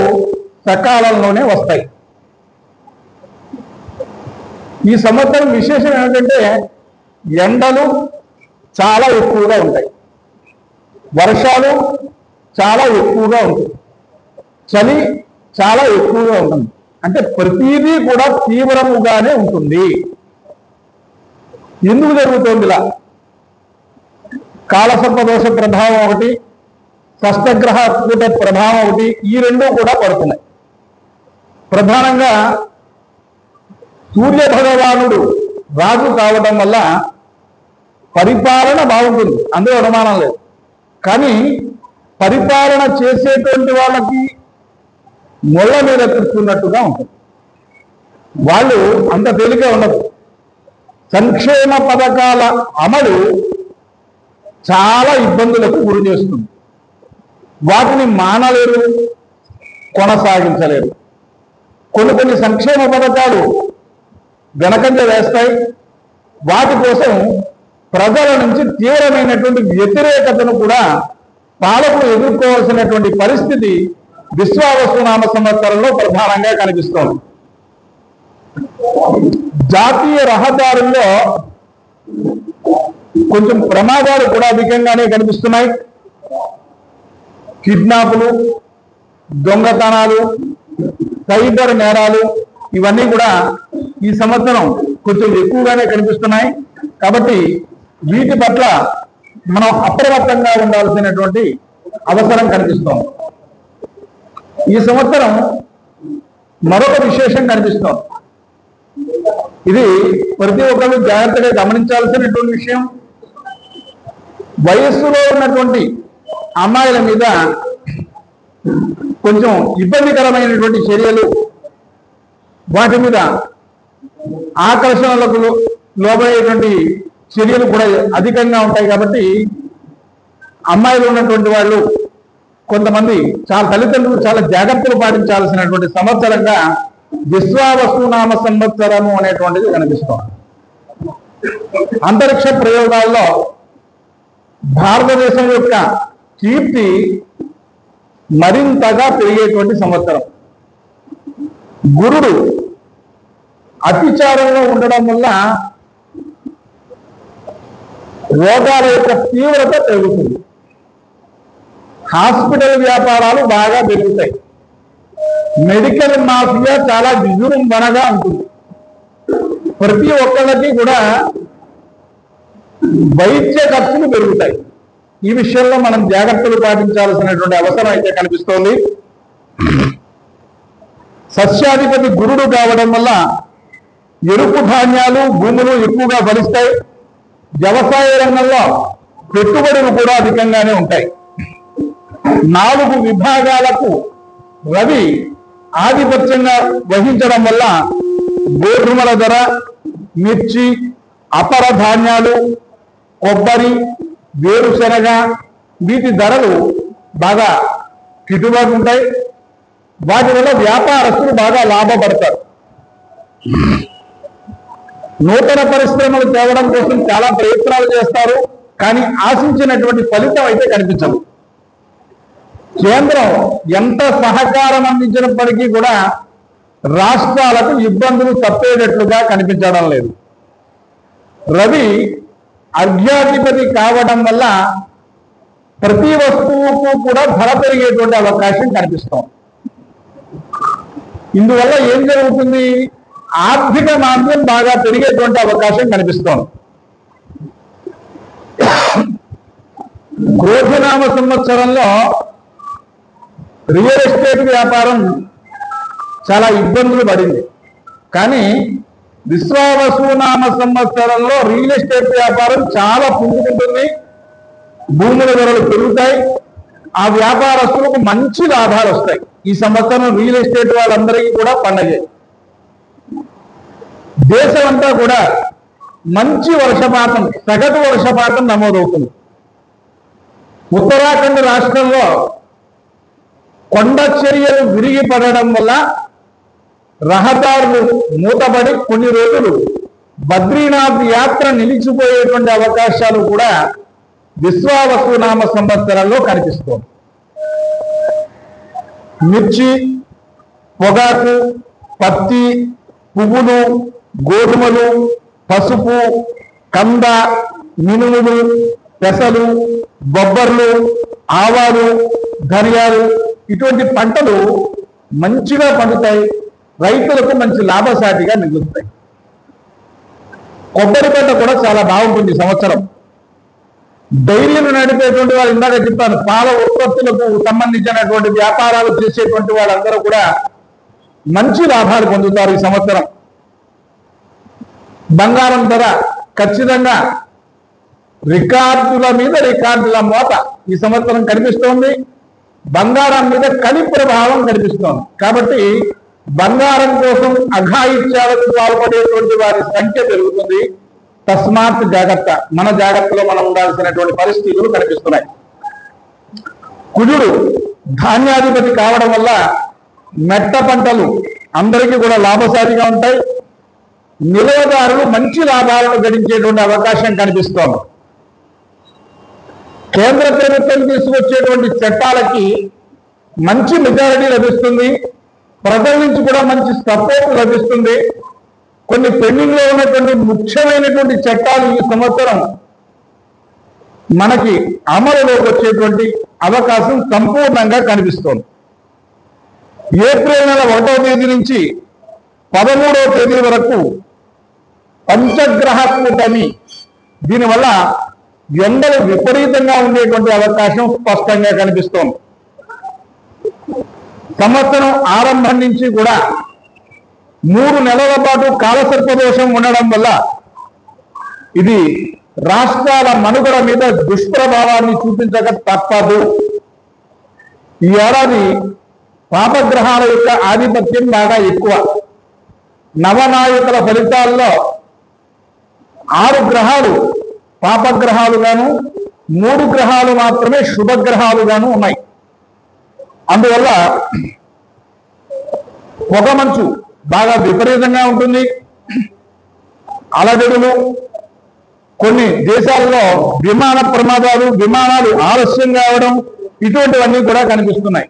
సకాలంలోనే వస్తాయి. ఈ సంవత్సరం విశేషం ఏమిటంటే ఎండలు చాలా ఎక్కువగా ఉంటాయి, వర్షాలు చాలా ఎక్కువగా ఉంటాయి, చలి చాలా ఎక్కువగా ఉంటుంది. అంటే ప్రతిదీ కూడా తీవ్రముగానే ఉంటుంది. ఎందుకు జరుగుతుంది ఇలా? కాలసర్పదోష ప్రభావం ఒకటి, షష్టగ్రహ కూట ప్రభావం ఒకటి, ఈ రెండూ కూడా పడుతున్నాయి. ప్రధానంగా సూర్య భగవానుడు రాజు కావడం వల్ల పరిపాలన బాగుంటుంది, అందులో అనుమానం లేదు. కానీ పరిపాలన చేసేటువంటి వాళ్ళకి మొళ్ళ మీద కూర్చున్నట్టుగా ఉంటుంది. వాళ్ళు అంత తేలిక ఉండదు. సంక్షేమ పథకాల అమలు చాలా ఇబ్బందులకు గురి చేస్తుంది. వాటిని మానలేరు, కొనసాగించలేరు. కొన్ని సంక్షేమ పథకాలు వెనకంజ వేస్తాయి. వాటి కోసం ప్రజల నుంచి తీవ్రమైనటువంటి వ్యతిరేకతను కూడా పాలకులు ఎదుర్కోవాల్సినటువంటి పరిస్థితి విశ్వావసునామ సంవత్సరంలో ప్రధానంగా కనిపిస్తోంది. జాతీయ రహదారుల్లో కొంచెం ప్రమాదాలు కూడా అధికంగానే కనిపిస్తున్నాయి. కిడ్నాపులు, దొంగతనాలు, సైబర్ నేరాలు ఇవన్నీ కూడా ఈ సంవత్సరం కొంచెం ఎక్కువగానే కనిపిస్తున్నాయి. కాబట్టి వీటి పట్ల మనం అప్రమత్తంగా ఉండాల్సినటువంటి అవసరం కనిపిస్తోంది. ఈ సంవత్సరం మరొక విశేషం కనిపిస్తోంది. ఇది ప్రతి ఒక్కరు జాగ్రత్తగా గమనించాల్సినటువంటి విషయం. వయస్సులో ఉన్నటువంటి అమ్మాయిల మీద కొంచెం ఇబ్బందికరమైనటువంటి చర్యలు, వాటి మీద ఆకర్షణలకు లోబడేటువంటి చర్యలు కూడా అధికంగా ఉంటాయి. కాబట్టి అమ్మాయిలు ఉన్నటువంటి వాళ్ళు కొంతమంది తల్లిదండ్రులు చాలా జాగ్రత్తలు పాటించాల్సినటువంటి సంవత్సరంగా విశ్వావసునామ సంవత్సరము అనేటువంటిది కనిపిస్తోంది. అంతరిక్ష ప్రయోగాల్లో భారతదేశం యొక్క కీర్తి మరింతగా పెరిగేటువంటి సంవత్సరం. గురుడు అతిచారంలో ఉండడం వల్ల రోగాల యొక్క తీవ్రత పెరుగుతుంది. హాస్పిటల్ వ్యాపారాలు బాగా పెరుగుతాయి. మెడికల్ మాఫియా చాలా విజృంభణగా ఉంటుంది. ప్రతి ఒక్కళ్ళకి కూడా వైద్య ఖర్చులు పెరుగుతాయి. ఈ విషయంలో మనం జాగ్రత్తలు పాటించాల్సినటువంటి అవసరం అయితే కనిపిస్తోంది. సస్యాధిపతి గురుడు కావడం వల్ల ఎరుపు ధాన్యాలు, భూములు ఎక్కువగా ఫలిస్తాయి. వ్యవసాయ రంగంలో పెట్టుబడులు కూడా అధికంగానే ఉంటాయి. 4 విభాగాలకు రవి ఆధిపత్యంగా వహించడం వల్ల గోధుమల ధర, మిర్చి, అపర ధాన్యాలు, కొబ్బరి, వేరుశనగ వీటి ధరలు బాగా గిట్టుబాటు ఉంటాయి. వాటి వల్ల వ్యాపారస్తులు బాగా లాభపడతారు. నూతన పరిశ్రమలు తేవడం కోసం చాలా ప్రయత్నాలు చేస్తారు, కానీ ఆశించినటువంటి ఫలితం అయితే కనిపించదు. కేంద్రం ఎంత సహకారం అందించినప్పటికీ కూడా రాష్ట్రాలకు ఇబ్బందులు తప్పేటట్లుగా కనిపించడం లేదు. రవి అర్ఘ్యాధిపతి కావడం వల్ల ప్రతి వస్తువుకు కూడా ధర పెరిగేటువంటి అవకాశం కనిపిస్తోంది. ఇందువల్ల ఏం జరుగుతుంది? ఆర్థిక మాంద్యం బాగా పెరిగేటువంటి అవకాశం కనిపిస్తోంది. క్రోధనామ సంవత్సరంలో రియల్ ఎస్టేట్ వ్యాపారం చాలా ఇబ్బందులు పడింది. కానీ విశ్వావసునామ సంవత్సరంలో రియల్ ఎస్టేట్ వ్యాపారం చాలా పుంజుకుంటుంది. భూముల ధరలు పెరుగుతాయి. ఆ వ్యాపారస్తులకు మంచి లాభాలు వస్తాయి. ఈ సంవత్సరం రియల్ ఎస్టేట్ వాళ్ళందరికీ కూడా పండగే. దేశం అంతా కూడా మంచి వర్షపాతం, సగటు వర్షపాతం నమోదవుతుంది. ఉత్తరాఖండ్ రాష్ట్రంలో కొండ చర్యలు విరిగి పడడం వల్ల రహదారులు మూతపడి కొన్ని రోజులు బద్రీనాథ్ యాత్ర నిలిచిపోయేటువంటి అవకాశాలు కూడా విశ్వావసునామ సంవత్సరంలో కనిపిస్తోంది. మిర్చి, పొగాకు, పత్తి, పువ్వులు, గోధుమలు, పసుపు, కంద, మినుములు, పెసలు, బొబ్బర్లు, ఆవాలు, ధనియాలు ఇటువంటి పంటలు మంచిగా పండుతాయి. రైతులకు మంచి లాభసాటిగా మిగులుతాయి. కొబ్బరి పంట కూడా చాలా బాగుంటుంది ఈ సంవత్సరం. డైరీలు నడిపేటువంటి వాళ్ళు, ఇందాక చెప్పాను, పాల ఉత్పత్తులకు సంబంధించినటువంటి వ్యాపారాలు చేసేటువంటి వాళ్ళందరూ కూడా మంచి లాభాలు పొందుతారు ఈ సంవత్సరం. బంగారం ధర ఖచ్చితంగా రికార్డుల మీద రికార్డుల మోత ఈ సంవత్సరం కనిపిస్తోంది. బంగారం మీద కలి ప్రభావం కనిపిస్తోంది. కాబట్టి బంగారం కోసం అఘాయిత్యాలకు పాల్పడేటువంటి వారి సంఖ్య పెరుగుతుంది. తస్మాత్ జాగ్రత్త, మన జాగ్రత్తలో మనం ఉండాల్సినటువంటి పరిస్థితులు కనిపిస్తున్నాయి. కుజుడు ధాన్యాధిపతి కావడం వల్ల మెట్ట పంటలు అందరికీ కూడా లాభసాటిగా ఉంటాయి. నిలవదారులు మంచి లాభాలను గడించేటువంటి అవకాశం కనిపిస్తోంది. కేంద్ర ప్రభుత్వం తీసుకొచ్చేటువంటి చట్టాలకి మంచి మెజారిటీ లభిస్తుంది. ప్రజల నుంచి కూడా మంచి సపోర్ట్ లభిస్తుంది. కొన్ని పెండింగ్ లో ఉన్నటువంటి ముఖ్యమైనటువంటి చట్టాలు ఈ సంవత్సరం మనకి అమలులోకి వచ్చేటువంటి అవకాశం సంపూర్ణంగా కనిపిస్తోంది. ఏప్రిల్ నెల 1వ తేదీ నుంచి 13వ తేదీ వరకు పంచగ్రహ కూటమి, దీనివల్ల ఎండలు విపరీతంగా ఉండేటువంటి అవకాశం స్పష్టంగా కనిపిస్తోంది. సంవత్సరం ఆరంభం నుంచి కూడా 3 నెలల పాటు కాలసర్పదోషం ఉండడం వల్ల ఇది రాష్ట్రాల మనుగడ మీద దుష్ప్రభావాన్ని చూపించక తప్పదు. ఈ ఏడాది పాపగ్రహాల యొక్క ఆధిపత్యం బాగా ఎక్కువ. నవనాయకుల ఫలితాల్లో 6 గ్రహాలు పాపగ్రహాలుగాను 3 గ్రహాలు మాత్రమే శుభగ్రహాలుగాను ఉన్నాయి. అందువల్ల పొగమంచు బాగా విపరీతంగా ఉంటుంది. అలజడులు, కొన్ని దేశాల్లో విమాన ప్రమాదాలు, విమానాలు ఆలస్యం కావడం, ఇటువంటివన్నీ కూడా కనిపిస్తున్నాయి.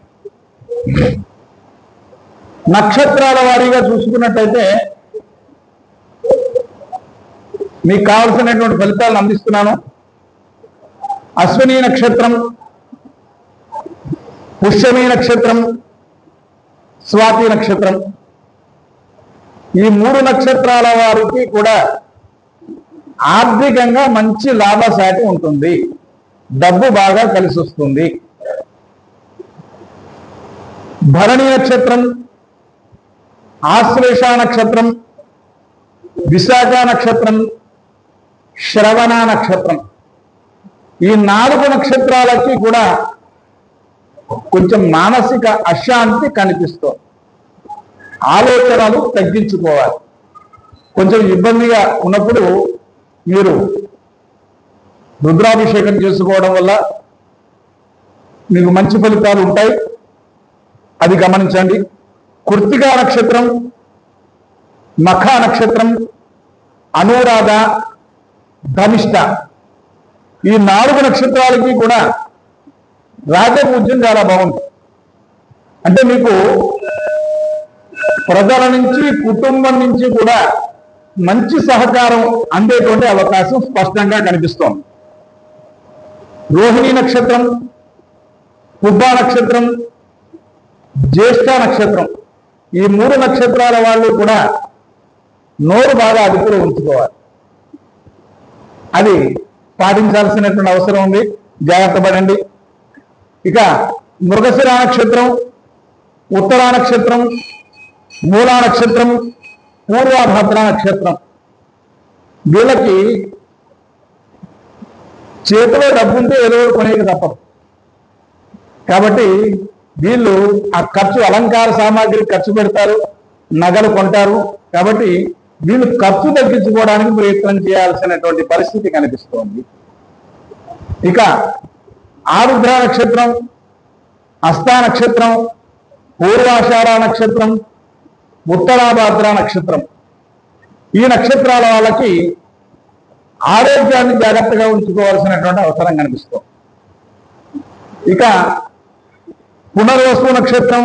నక్షత్రాల వారీగా చూసుకున్నట్టయితే మీకు కావలసినటువంటి ఫలితాలను అందిస్తున్నాను. అశ్విని నక్షత్రం, పుష్యమి నక్షత్రం, స్వాతి నక్షత్రం, ఈ 3 నక్షత్రాల వారికి కూడా ఆర్థికంగా మంచి లాభసాటి ఉంటుంది. డబ్బు బాగా కలిసి వస్తుంది. భరణి నక్షత్రం, ఆశ్లేష నక్షత్రం, విశాఖ నక్షత్రం, శ్రవణ నక్షత్రం, ఈ 4 నక్షత్రాలకి కూడా కొంచెం మానసిక అశాంతి కనిపిస్తోంది. ఆలోచనలు తగ్గించుకోవాలి. కొంచెం ఇబ్బందిగా ఉన్నప్పుడు మీరు రుద్రాభిషేకం చేసుకోవడం వల్ల మీకు మంచి ఫలితాలు ఉంటాయి. అది గమనించండి. కృత్తికా నక్షత్రం, మఖ నక్షత్రం, అనురాధ, ధనిష్ట, ఈ 4 నక్షత్రాలకి కూడా రాజపూజ్యం చాలా బాగుంది. అంటే మీకు ప్రజల నుంచి, కుటుంబం నుంచి కూడా మంచి సహకారం అందేటువంటి అవకాశం స్పష్టంగా కనిపిస్తోంది. రోహిణి నక్షత్రం, పుబ్బ నక్షత్రం, జ్యేష్ఠ నక్షత్రం, ఈ 3 నక్షత్రాల వాళ్ళు కూడా నోరు బాగా అదుపులో ఉంచుకోవాలి. అది పాటించాల్సినటువంటి అవసరం ఉంది. జాగ్రత్త పడండి. ఇక మృగశిర నక్షత్రం, ఉత్తరా నక్షత్రం, మూలా నక్షత్రం, పూర్వభద్ర నక్షత్రం, వీళ్ళకి చేతిలో డబ్బుంటే ఏదో కొనేది తప్పదు. కాబట్టి వీళ్ళు ఆ ఖర్చు, అలంకార సామాగ్రి ఖర్చు పెడతారు, నగలు కొంటారు. కాబట్టి వీళ్ళు ఖర్చు తగ్గించుకోవడానికి ప్రయత్నం చేయాల్సినటువంటి పరిస్థితి కనిపిస్తోంది. ఇక ఆరుద్ర నక్షత్రం, హస్త నక్షత్రం, పూర్వాషాఢ నక్షత్రం, ఉత్తరాభాద్ర నక్షత్రం, ఈ నక్షత్రాల వాళ్ళకి ఆరోగ్యాన్ని జాగ్రత్తగా ఉంచుకోవాల్సినటువంటి అవసరం కనిపిస్తుంది. ఇక పునర్వసు నక్షత్రం,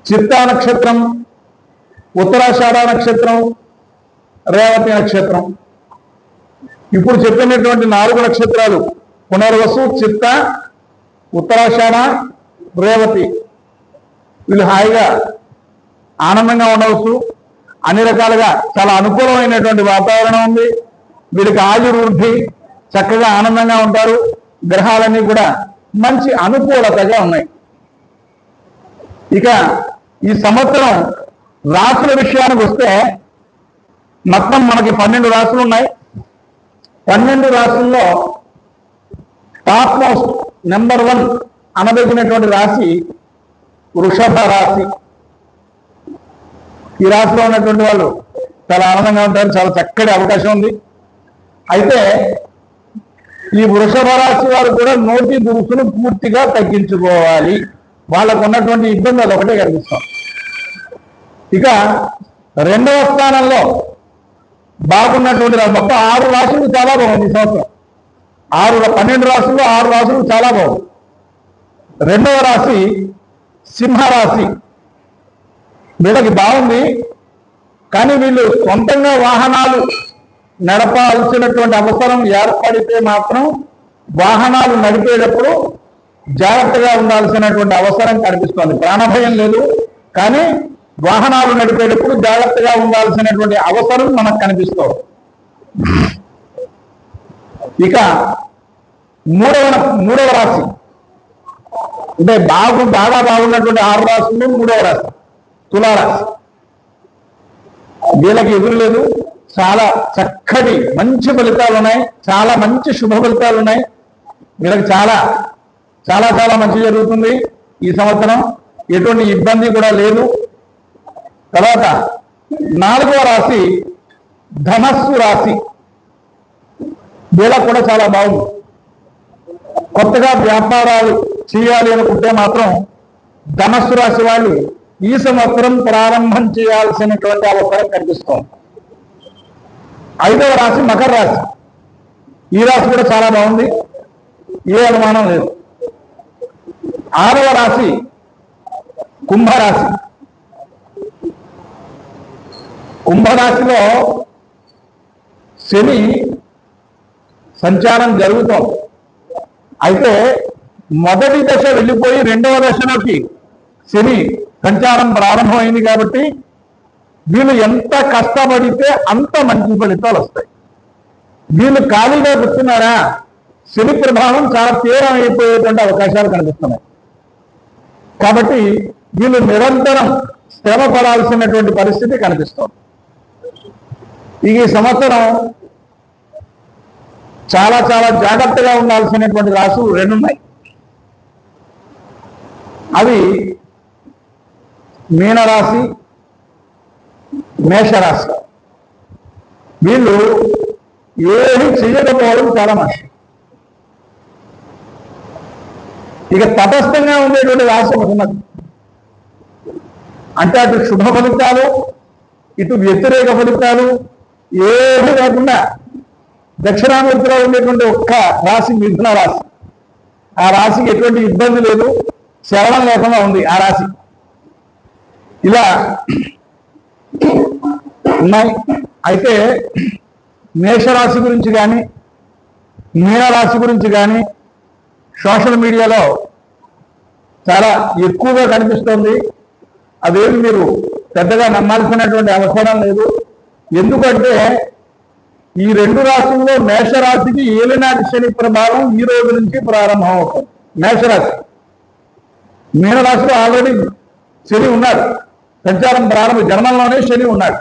చిత్తా నక్షత్రం, ఉత్తరాషాఢ నక్షత్రం, రేవతి నక్షత్రం, ఇప్పుడు చెప్పినటువంటి 4 నక్షత్రాలు పునర్వసు, చిత్త, ఉత్తరాషాఢ, రేవతి, వీళ్ళు హాయిగా ఆనందంగా ఉండవచ్చు. అన్ని రకాలుగా చాలా అనుకూలమైనటువంటి వాతావరణం ఉంది. వీళ్ళకి ఆయుర్వృద్ధి, చక్కగా ఆనందంగా ఉంటారు. గ్రహాలన్నీ కూడా మంచి అనుకూలతగా ఉన్నాయి. ఇక ఈ సంవత్సరం రాశుల విషయానికి వస్తే మొత్తం మనకి 12 రాశులు ఉన్నాయి. 12 రాశుల్లో టాప్ మోస్ట్ నెంబర్ 1 అనదగినటువంటి రాశి వృషభ రాశి. ఈ రాశిలో ఉన్నటువంటి వాళ్ళు చాలా ఆనందంగా ఉంటారు. చాలా చక్కటి అవకాశం ఉంది. అయితే ఈ వృషభ రాశి వారు కూడా నోటి దురుసులు పూర్తిగా తగ్గించుకోవాలి. వాళ్ళకు ఉన్నటువంటి ఇబ్బంది అది ఒకటే కనిపిస్తాం. ఇక రెండవ స్థానంలో బాగున్నటువంటి మొత్తం 6 రాశులు చాలా బాగుంది ఈ సంవత్సరం. 12 రాశుల్లో 6 రాశులు చాలా బాగుంది. రెండవ రాశి సింహరాశి. వీళ్ళకి బాగుంది, కానీ వీళ్ళు సొంతంగా వాహనాలు నడపాల్సినటువంటి అవసరం ఏర్పడితే మాత్రం వాహనాలు నడిపేటప్పుడు జాగ్రత్తగా ఉండాల్సినటువంటి అవసరం కనిపిస్తుంది. ప్రాణభయం లేదు, కానీ వాహనాలు నడిపేటప్పుడు జాగ్రత్తగా ఉండాల్సినటువంటి అవసరం మనకు కనిపిస్తుంది. ఇక మూడవ రాశి అంటే బాగా బాగున్నటువంటి 6 రాశులు మూడవ రాశి తులారాశి. వీళ్ళకి ఎదురు లేదు. చాలా చక్కటి మంచి ఫలితాలు ఉన్నాయి. చాలా మంచి శుభ ఫలితాలు ఉన్నాయి. వీళ్ళకి చాలా చాలా చాలా మంచి జరుగుతుంది ఈ సంవత్సరం. ఎటువంటి ఇబ్బంది కూడా లేదు. తర్వాత 4వ రాశి ధనస్సు రాశి. వీళ్ళకు కూడా చాలా బాగుంది. కొత్తగా వ్యాపారాలు చేయాలి అనుకుంటే మాత్రం ధనస్సు రాశి వాళ్ళు ఈ సంవత్సరం ప్రారంభం చేయాల్సినటువంటి అవసరం కనిపిస్తోంది. 5వ రాశి మకర రాశి. ఈ రాశి కూడా చాలా బాగుంది, ఏ అనుమానం లేదు. 6వ రాశి కుంభరాశి. కుంభరాశిలో శని సంచారం జరుగుతోంది. అయితే మొదటి దశ వెళ్ళిపోయి 2వ దశలోకి శని సంచారం ప్రారంభమైంది కాబట్టి వీళ్ళు ఎంత కష్టపడితే అంత మంచి ఫలితాలు వస్తాయి. వీళ్ళు ఖాళీగా కూర్చున్నారా, శని ప్రభావం చాలా తీవ్రం అయిపోయేటువంటి అవకాశాలు కనిపిస్తున్నాయి. కాబట్టి వీళ్ళు నిరంతరం శ్రమ పడాల్సినటువంటి పరిస్థితి కనిపిస్తుంది. ఈ సంవత్సరం చాలా చాలా జాగ్రత్తగా ఉండాల్సినటువంటి రాశులు 2 ఉన్నాయి. అవి మీనరాశి, మేషరాశి. వీళ్ళు ఏమి చేయకపోవడం చాలా మంచిది. ఇక తటస్థంగా ఉండేటువంటి రాశి ఒకటి ఉన్నది. అంటే అటు శుభ ఫలితాలు ఇటు వ్యతిరేక ఫలితాలు ఏమీ లేకుండా దక్షిణామూర్తిలో ఉండేటువంటి ఒక్క రాశి మిథున రాశి. ఆ రాశికి ఎటువంటి ఇబ్బంది లేదు, శ్రవణం లేకుండా ఉంది ఆ రాశి. ఇలా ఉన్నాయి. అయితే మేషరాశి గురించి కానీ మీనరాశి గురించి కానీ సోషల్ మీడియాలో చాలా ఎక్కువగా కనిపిస్తుంది. అదేమి మీరు పెద్దగా నమ్మాల్సినటువంటి అవసరం లేదు. ఎందుకంటే ఈ 2 రాశుల్లో మేషరాశికి ఏలినాటి శని ప్రభావం ఈ రోజు నుంచి ప్రారంభం అవుతుంది. మేషరాశి. మీనరాశిలో ఆల్రెడీ శని ఉన్నాడు, సంచారం ప్రారంభం, జన్మంలోనే శని ఉన్నాడు.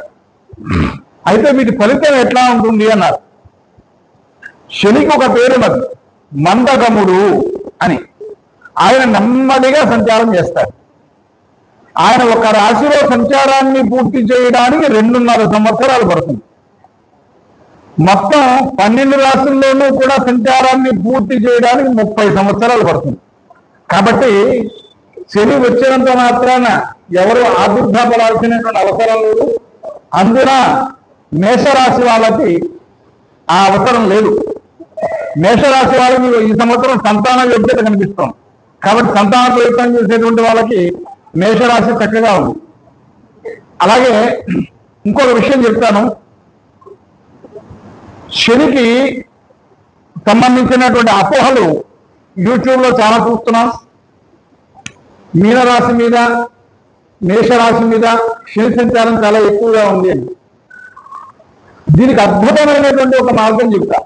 అయితే వీటి ఫలితం ఎట్లా ఉంటుంది అన్నారు. శనికి ఒక పేరు ఉన్నది, మందగముడు అని. ఆయన నెమ్మదిగా సంచారం చేస్తాడు. ఆయన ఒక రాశిలో సంచారాన్ని పూర్తి చేయడానికి 2.5 సంవత్సరాలు పడుతుంది. మొత్తం 12 రాశుల్లోనూ కూడా సంచారాన్ని పూర్తి చేయడానికి 30 సంవత్సరాలు పడుతుంది. కాబట్టి శని వచ్చినంత మాత్రాన ఎవరు ఆదుర్భపడాల్సినటువంటి అవసరం లేదు. అందున మేషరాశి వాళ్ళకి ఆ అవసరం లేదు. మేషరాశి వాళ్ళకి ఈ సంవత్సరం సంతాన యోగ్యత కనిపిస్తుంది. కాబట్టి సంతాన ప్రయత్నం చేసేటువంటి వాళ్ళకి మేషరాశి చక్కగా ఉంది. అలాగే ఇంకొక విషయం చెప్తాను. శనికి సంబంధించినటువంటి అపోహలు యూట్యూబ్లో చాలా చూస్తున్నాం. మీనరాశి మీద, మేషరాశి మీద శని సంచారం చాలా ఎక్కువగా ఉంది. దీనికి అద్భుతమైనటువంటి ఒక మార్గం చెప్తా.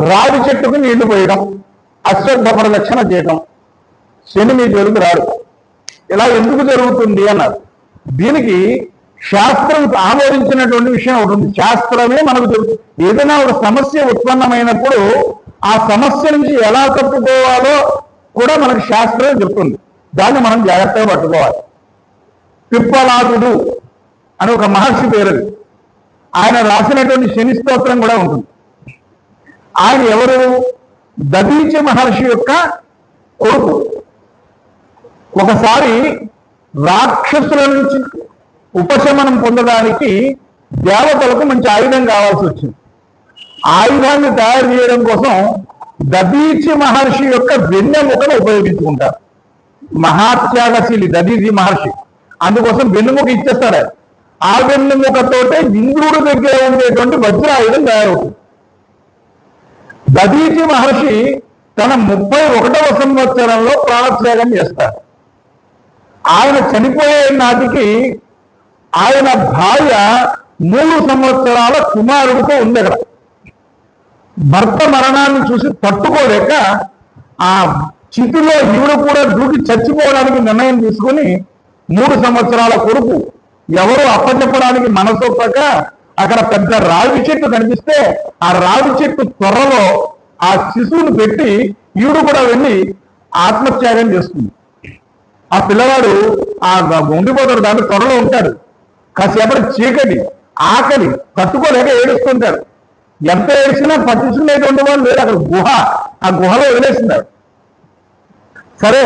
రావి చెట్టుకు నీళ్లు పోయడం, అశ్వత్థ ప్రదక్షిణ చేయడం, శని మీ జోలికి రాడు. ఇలా ఎందుకు జరుగుతుంది అన్నారు. దీనికి శాస్త్రం ఆమోదించినటువంటి విషయం ఒకటి ఉంది. శాస్త్రమే మనకు తెలుసు. ఏదైనా ఒక సమస్య ఉత్పన్నమైనప్పుడు ఆ సమస్య నుంచి ఎలా తప్పుకోవాలో కూడా మనకు శాస్త్రమే చెప్తుంది. దాన్ని మనం జాగ్రత్తగా పట్టుకోవాలి. పిప్పలాదుడు అని ఒక మహర్షి పేరు. ఆయన రాసినటువంటి శని స్తోత్రం కూడా ఉంటుంది. ఆయన ఎవరు? దధీచి మహర్షి యొక్క కొడుకు. ఒకసారి రాక్షసుల నుంచి ఉపశమనం పొందడానికి దేవతలకు మంచి ఆయుధం కావాల్సి వచ్చింది. ఆయుధాన్ని తయారు చేయడం కోసం దధీచి మహర్షి యొక్క వెన్నెముకను ఉపయోగించుకుంటారు. మహాత్యాగశీలి దధీచి మహర్షి. అందుకోసం వెన్నెముక ఇచ్చేస్తారు. ఆ వెన్నెముకతోటే ఇంద్రుడి దగ్గర ఉండేటువంటి వజ్రాయుధం తయారవుతుంది. దధీచి మహర్షి తన 31వ సంవత్సరంలో ప్రాణత్యాగం చేస్తారు. ఆయన చనిపోయే నాటికి ఆయన భార్య 3 సంవత్సరాల కుమారుడితో ఉంది అక్కడ. భర్త మరణాన్ని చూసి తట్టుకోలేక ఆ చితిలో ఈవిడ కూడా దూకి చచ్చిపోవడానికి నిర్ణయం తీసుకుని 3 సంవత్సరాల కొడుకు ఎవరు అప్పచెప్పడానికి మనసొప్పక అక్కడ పెద్ద రావి చెట్టు కనిపిస్తే ఆ రావి చెట్టు త్వరలో ఆ శిశువును పెట్టి ఈవిడ కూడా వెళ్ళి ఆత్మత్యాగం చేస్తుంది. ఆ పిల్లవాడు ఆ ఉండిపోతాడు, దాంట్లో త్వరలో ఉంటాడు. కాసేపటి చీకటి, ఆకలి తట్టుకోలేక ఏడుస్తుంటాడు. ఎంత ఏడ్చినా పట్టించుకునేటువంటి వాళ్ళు లేదు. అక్కడ గుహ, ఆ గుహలో వదిలేస్తున్నారు. సరే,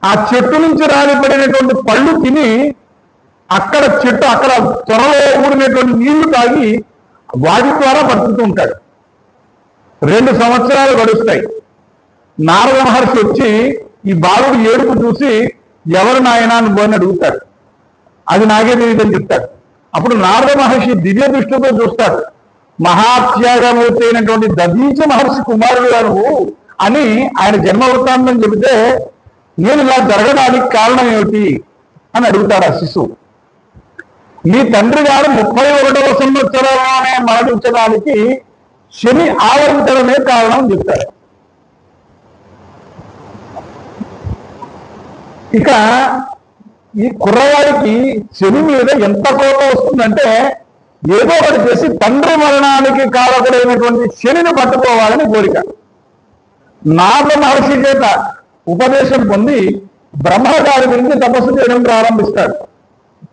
ఆ చెట్టు నుంచి రాలిపడినటువంటి పళ్ళు తిని అక్కడ చెట్టు అక్కడ త్వరలో ఊడినటువంటి నీళ్లు తాగి వాటి ద్వారా బతుకుతూ ఉంటాడు. 2 సంవత్సరాలు గడుస్తాయి. నారద మహర్షి వచ్చి ఈ బాలుడు ఏడుపు చూసి ఎవరు నాయనా అని పోని అడుగుతాడు. అది నాకే తెలియదని చెప్తాడు. అప్పుడు నారద మహర్షి దివ్య దృష్టితో చూస్తాడు. మహాత్యాగమూర్తి అయినటువంటి దధీచ మహర్షి కుమారుడు గారు అని ఆయన జన్మ వృత్తాంతం చెబితే నేను ఇలా జరగడానికి కారణం ఏమిటి అని అడుగుతాడు ఆ శిశువు. మీ తండ్రి గారు 31వ సంవత్సరంలోనే మరణించడానికి శని ఆవరించడమే కారణం అని చెప్తారు. ఇక ఈ కుర్రవాడికి శని మీద ఎంత కోపం వస్తుందంటే ఏదో ఒకటి చేసి తండ్రి మరణానికి కారకుడైనటువంటి శనిని పట్టుకోవాలని కోరిక. నారద మహర్షి చేత ఉపదేశం పొంది బ్రహ్మగారి గురించి తపస్సు చేయడం ప్రారంభిస్తాడు.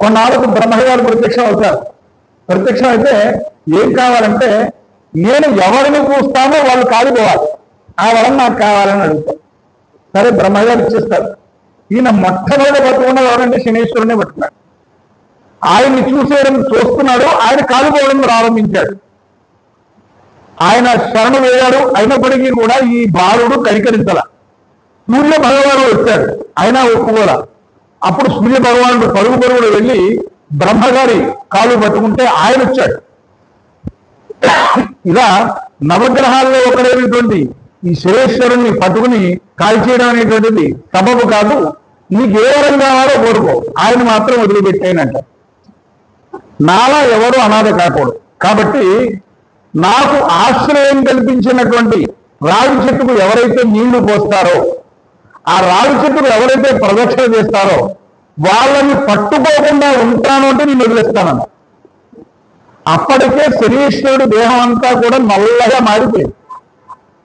కొన్నాళ్ళకు బ్రహ్మగారు ప్రత్యక్షం అవుతారు. ప్రత్యక్షం అయితే ఏం కావాలంటే నేను ఎవరిని చూస్తానో వాళ్ళు కాలిపోవాలి, ఆ వరం నాకు కావాలని అడుగుతారు. సరే, బ్రహ్మగారు ఇచ్చేస్తారు. ఈయన మొట్టమొదటి పట్టుకున్న ఎవరంటే శనీశ్వరుని పట్టుకున్నాడు. ఆయన్ని చూస్తున్నాడు. ఆయన కాలిపోవడం ప్రారంభించాడు. ఆయన శరణు వేయాడు. అయినప్పటికీ కూడా ఈ బాలుడు కనికరించాల. సూర్య భగవానుడు వచ్చాడు, అయినా ఒప్పుకోల. అప్పుడు సూర్య భగవానుడు పరుగుపరుగుడు వెళ్ళి బ్రహ్మగారి కాలు పట్టుకుంటే ఆయన వచ్చాడు. ఇలా నవగ్రహాల్లో ఒకడైనటువంటి ఈ శనేశ్వరుణ్ణి పట్టుకుని కాల్చేయడం అనేటువంటిది సబబు కాదు. నీకు ఏ వరం కావాలో కోరుకో, ఆయన మాత్రం వదిలిపెట్టేనంట. నాలా ఎవరు అనాథ కాకూడదు. కాబట్టి నాకు ఆశ్రయం కల్పించినటువంటి రావి చెట్టుకు ఎవరైతే నీళ్లు పోస్తారో, ఆ రావి చెట్టుకు ఎవరైతే ప్రదక్షిణ చేస్తారో వాళ్ళని పట్టుకోకుండా ఉంటాను అంటే నేను వదిలేస్తానన్న. అప్పటికే శనీశ్వరుడు దేహం అంతా కూడా నల్లగా మారిపోయింది.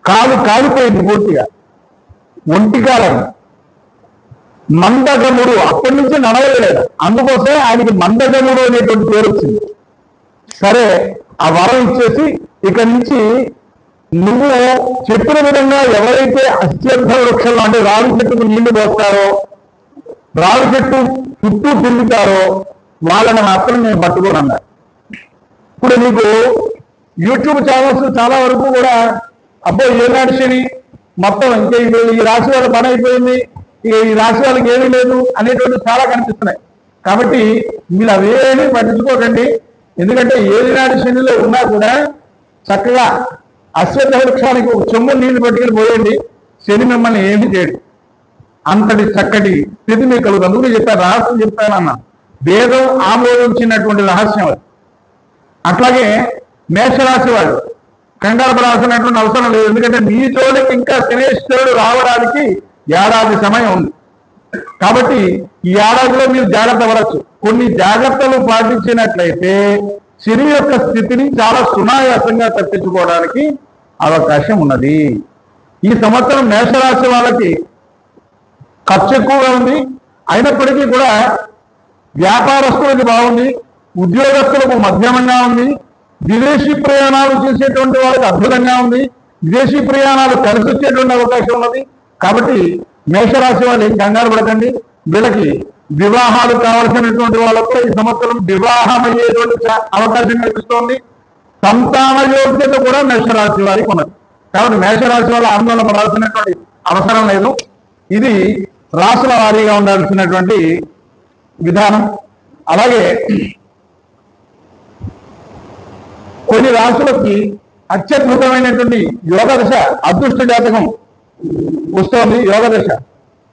కాలు కాలిపోయింది పూర్తిగా. ఒంటికాలం మందగముడు అప్పటి నుంచి నడవలేదు. అందుకోసమే ఆయనకి మందగముడు అనేటువంటి పేరు వచ్చింది. సరే, ఆ వరం ఇచ్చేసి ఇక నుంచి నువ్వు చెప్పిన విధంగా ఎవరైతే అత్యంత వృక్షంలో అంటే రావి చెట్టుకు నీళ్లు పోస్తారో, రావి చెట్టు చుట్టూ తిరుగుతారో వాళ్ళని మాత్రం నేను పట్టుకోనన్నారు. ఇప్పుడు నీకు యూట్యూబ్ ఛానల్స్ చాలా వరకు కూడా అబ్బో ఏనాడు శని మొత్తం ఇంకా ఈ రాశి వాళ్ళ పని అయిపోయింది, ఇక ఈ రాశి వాళ్ళకి ఏమీ లేదు అనేటువంటి చాలా కనిపిస్తున్నాయి. కాబట్టి మీరు అవేమీ పట్టించుకోకండి. ఎందుకంటే ఏనాడు శనిలో ఉన్నా కూడా చక్కగా అశ్వత్థ వృక్షానికి ఒక చెంబు నీళ్లు పట్టుకెళ్ళి పోయండి, శని మిమ్మల్ని ఏమి చేయడు. అంతటి చక్కటి స్థితి మీకు కలుగుతుంది. అందుకే చెప్పాను, రహస్యం చెప్తానన్న. వేదం ఆమోదించినటువంటి రహస్యం అది. అట్లాగే మేషరాశి వాళ్ళు కంగారు పడాల్సినటువంటి అవసరం లేదు. ఎందుకంటే మీ జోలికి ఇంకా శనేశ్వరుడు రావడానికి ఏడాది సమయం ఉంది. కాబట్టి ఈ ఏడాదిలో మీరు జాగ్రత్త పడవచ్చు. కొన్ని జాగ్రత్తలు పాటించినట్లయితే శని యొక్క స్థితిని చాలా సునాయాసంగా తప్పించుకోవడానికి అవకాశం ఉన్నది. ఈ సంవత్సరం మేషరాశి వాళ్ళకి ఖర్చు ఎక్కువగా ఉంది. అయినప్పటికీ కూడా వ్యాపారస్తులకు బాగుంది, ఉద్యోగస్తులకు మధ్యమంగా ఉంది, విదేశీ ప్రయాణాలు చేసేటువంటి వాళ్ళకి అద్భుతంగా ఉంది, విదేశీ ప్రయాణాలు కలిసి వచ్చేటువంటి అవకాశం ఉన్నది. కాబట్టి మేషరాశి వాళ్ళు ఏం కంగారు పడకండి. వీళ్ళకి వివాహాలు కావాల్సినటువంటి వాళ్ళకు ఈ సంవత్సరం వివాహం అయ్యేటువంటి అవకాశం కనిపిస్తోంది. సంతాన యోగ్యత కూడా మేషరాశి వారికి ఉన్నది. కాబట్టి మేషరాశి వాళ్ళు ఆందోళన పడాల్సినటువంటి అవసరం లేదు. ఇది రాశుల వారీగా ఉండాల్సినటువంటి విధానం. అలాగే కొన్ని రాశులకి అత్యద్భుతమైనటువంటి యోగ దశ, అదృష్ట జాతకం వస్తోంది. యోగ దశ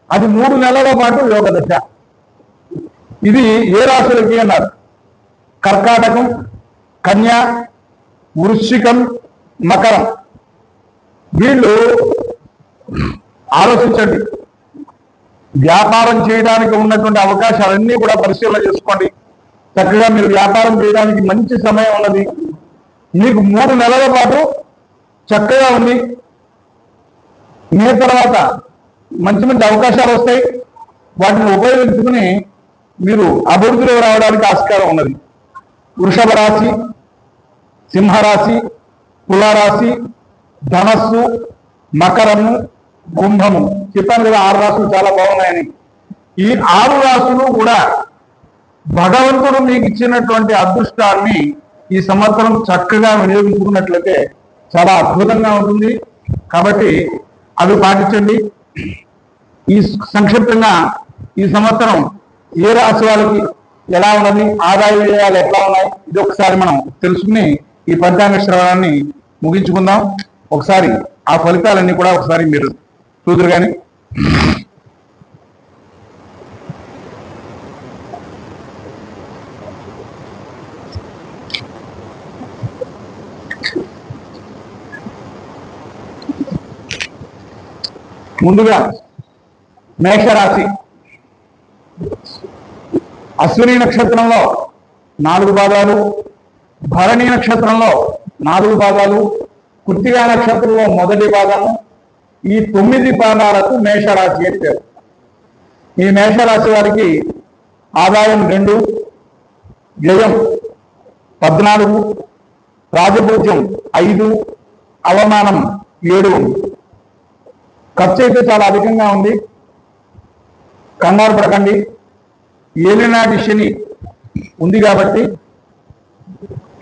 అది 3 నెలల పాటు యోగ దశ. ఇది ఏ రాశులకి అన్నారు? కర్కాటకం, కన్య, వృశ్చికం, మకరం. వీళ్ళు ఆలోచించండి. వ్యాపారం చేయడానికి ఉన్నటువంటి అవకాశాలన్నీ కూడా పరిశీలన చేసుకోండి. చక్కగా మీరు వ్యాపారం చేయడానికి మంచి సమయం ఉన్నది. మీకు 3 నెలల పాటు చక్కగా ఉంది. మే తర్వాత మంచి మంచి అవకాశాలు వస్తాయి. వాటిని ఉపయోగించుకుని మీరు అభివృద్ధిలో రావడానికి ఆస్కారం ఉన్నది. వృషభ రాశి, సింహరాశి, తులారాశి, ధనస్సు, మకరము, కుంభము. చెప్పాను కదా 6 రాశులు చాలా బాగున్నాయని. ఈ 6 రాశులు కూడా భగవంతుడు మీకు ఇచ్చినటువంటి అదృష్టాన్ని ఈ సంవత్సరం చక్కగా వినియోగించుకున్నట్లయితే చాలా అద్భుతంగా ఉంటుంది. కాబట్టి అవి పాటించండి. ఈ సంక్షిప్తంగా ఈ సంవత్సరం ఏ రాశి వాళ్ళకి ఎలా ఉన్నది, ఆదాయ వ్యయాలు ఎట్లా ఉన్నాయి, ఇది ఒకసారి మనం తెలుసుకుని ఈ పంచాంగ శ్రవణాన్ని ముగించుకుందాం. ఒకసారి ఆ ఫలితాలన్నీ కూడా ఒకసారి మీరు చూదురు కానీ. ముందుగా మేషరాశి, అశ్విని నక్షత్రంలో 4 పాదాలు, భరణి నక్షత్రంలో 4 పాదాలు, కృత్తికా నక్షత్రంలో మొదటి పాదము. ఈ 9 పాదాలకు మేషరాశి అని పేరు. ఈ మేషరాశి వారికి ఆదాయం 2, వ్యయం 14, రాజపూజ్యం 5, అవమానం 7 ఉంది. ఖర్చు అయితే చాలా అధికంగా ఉంది. కంగారు పడకండి. ఏలినాటి శని ఉంది కాబట్టి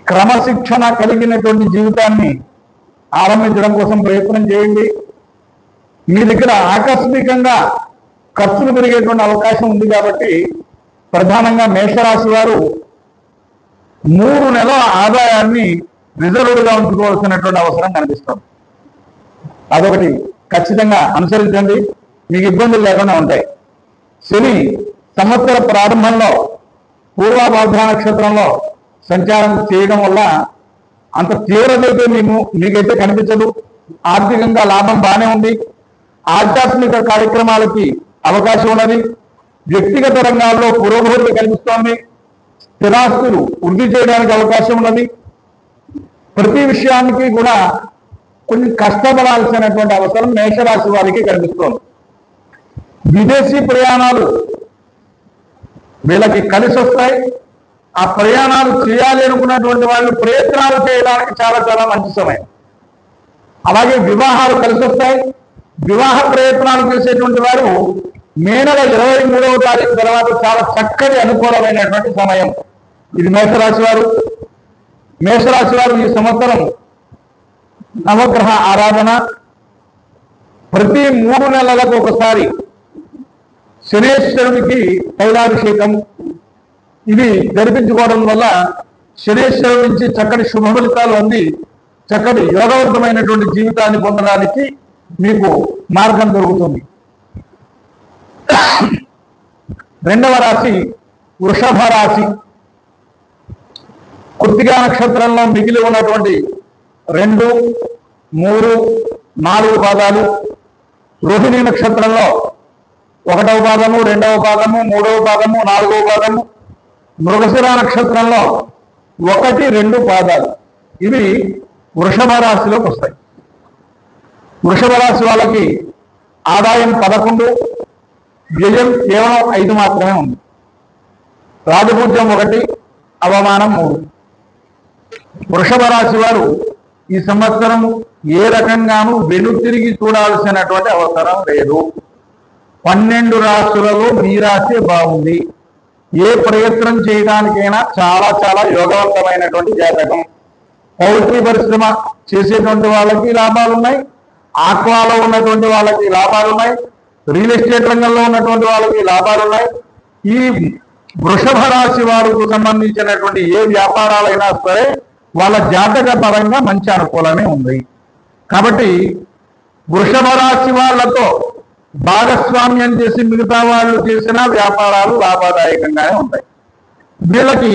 క్రమశిక్షణ కలిగినటువంటి జీవితాన్ని ఆరంభించడం కోసం ప్రయత్నం చేయండి. మీ దగ్గర ఆకస్మికంగా ఖర్చులు పెరిగేటువంటి అవకాశం ఉంది కాబట్టి ప్రధానంగా మేషరాశి వారు 3 నెలల ఆదాయాన్ని రిజర్వ్డ్గా ఉంచుకోవాల్సినటువంటి అవసరం కనిపిస్తుంది. అదొకటి ఖచ్చితంగా అనుసరించండి, మీకు ఇబ్బందులు లేకుండా ఉంటాయి. శని సంవత్సర ప్రారంభంలో పూర్వభాద్ర నక్షత్రంలో సంచారం చేయడం వల్ల అంత తీవ్రతైతే మీకైతే కనిపించదు. ఆర్థికంగా లాభం బాగానే ఉంది. ఆధ్యాత్మిక కార్యక్రమాలకి అవకాశం ఉన్నది. వ్యక్తిగత రంగాల్లో పురోగతి కనిపిస్తోంది. స్థిరాస్తులు వృద్ధి చేయడానికి అవకాశం ఉన్నది. ప్రతి విషయానికి కూడా కొంచెం కష్టపడాల్సినటువంటి అవసరం మేషరాశి వారికి కనిపిస్తోంది. విదేశీ ప్రయాణాలు వీళ్ళకి కలిసి వస్తాయి. ఆ ప్రయాణాలు చేయాలి అనుకున్నటువంటి వాళ్ళు ప్రయత్నాలు చేయడానికి చాలా చాలా మంచి సమయం. అలాగే వివాహాలు కలిసి వస్తాయి. వివాహ ప్రయత్నాలు చేసేటువంటి వారు మే నెల 23వ తారీఖు తర్వాత చాలా చక్కటి అనుకూలమైనటువంటి సమయం. ఇది మేషరాశి వారు. మేషరాశి వారు ఈ సంవత్సరం నవగ్రహ ఆరాధన, ప్రతి 3 నెలలకు ఒకసారి శనేశ్వరునికి తైలాభిషేకం, ఇవి జరిపించుకోవడం వల్ల శనేశ్వరుడి నుంచి చక్కటి శుభ ఫలితాలు అంది చక్కటి యోగవంతమైనటువంటి జీవితాన్ని పొందడానికి మీకు మార్గం దొరుకుతుంది. 2వ రాశి వృషభ రాశి. కృత్తికా నక్షత్రంలో మిగిలి ఉన్నటువంటి 2, 3, 4 పాదాలు, రోహిణి నక్షత్రంలో 1వ పాదము, 2వ పాదము, 3వ పాదము, 4వ పాదము, మృగశిర నక్షత్రంలో 1, 2 పాదాలు. ఇవి వృషభ రాశిలోకి వస్తాయి. వృషభ రాశి వాళ్ళకి ఆదాయం 11, వ్యయం కేవలం 5 మాత్రమే ఉంది. రాజపూజ్యం 1, అవమానం 3. వృషభ రాశి వారు ఈ సంవత్సరం ఏ రకంగానూ వెనుతిరిగి చూడాల్సినటువంటి అవసరం లేదు. 12 రాశులలో మీ రాశి బాగుంది. ఏ ప్రయత్నం చేయడానికైనా చాలా చాలా యోగవంతమైనటువంటి జాతకం. పౌల్ట్రీ పరిశ్రమ చేసేటువంటి వాళ్ళకి లాభాలు ఉన్నాయి, ఆక్వాలో ఉన్నటువంటి వాళ్ళకి లాభాలు ఉన్నాయి, రియల్ ఎస్టేట్ రంగంలో ఉన్నటువంటి వాళ్ళకి లాభాలు ఉన్నాయి. ఈ వృషభ రాశి వారికి సంబంధించినటువంటి ఏ వ్యాపారాలైనా సరే వాళ్ళ జాతక పరంగా మంచి అనుకూలమే ఉంది. కాబట్టి వృషభ రాశి వాళ్ళతో భాగస్వామ్యం చేసి మిగతా వాళ్ళు చేసిన వ్యాపారాలు లాభదాయకంగానే ఉంటాయి. వీళ్ళకి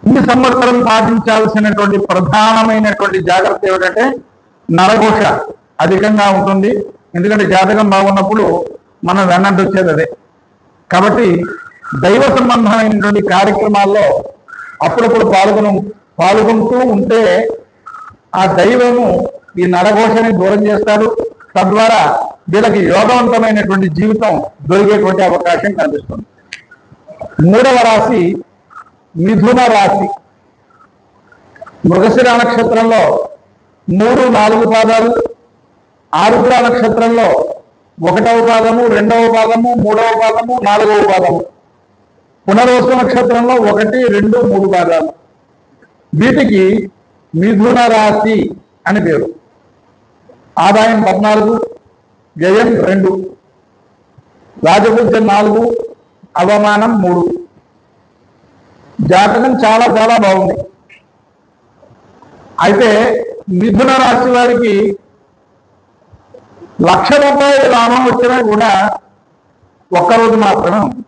ఈ సంవత్సరం పాటించాల్సినటువంటి ప్రధానమైనటువంటి జాగ్రత్త ఏమిటంటే నరఘోష అధికంగా ఉంటుంది. ఎందుకంటే జాతకం బాగున్నప్పుడు మనం వెన్నంటి వచ్చేది అదే. కాబట్టి దైవ సంబంధమైనటువంటి కార్యక్రమాల్లో అప్పుడప్పుడు పాల్గొంటూ ఉంటే ఆ దైవము ఈ నరఘోషని దూరం చేస్తాడు. తద్వారా వీళ్ళకి యోగవంతమైనటువంటి జీవితం దొరికేటువంటి అవకాశం కనిపిస్తుంది. 3వ రాశి మిథున రాశి. మృగశిర నక్షత్రంలో 3, 4 పాదాలు, ఆరుద్ర నక్షత్రంలో 1వ పాదము, 2వ పాదము, 3వ పాదము, 4వ పాదము, పునర్వసు నక్షత్రంలో 1, 2, 3 పాదాలు. వీటికి మిథున రాశి అని పేరు. ఆదాయం 14, వ్యయం 2, రాజపూజ్యం 4, అవమానం 3. జాతకం చాలా చాలా బాగుంది. అయితే మిథున రాశి వారికి ₹1,00,000 లాభం వచ్చినా కూడా ఒక్కరోజు మాత్రమే ఉంది.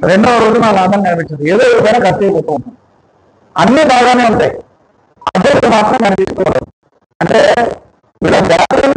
2వ రోజు నా లాభం కనిపించదు. ఏదో విధంగా ఖర్చు అయిపోతూ ఉంటుంది. అన్నీ బాగానే ఉంటాయి, అదే మాత్రం కనిపిస్తున్నారు. అంటే వీళ్ళ జాతకం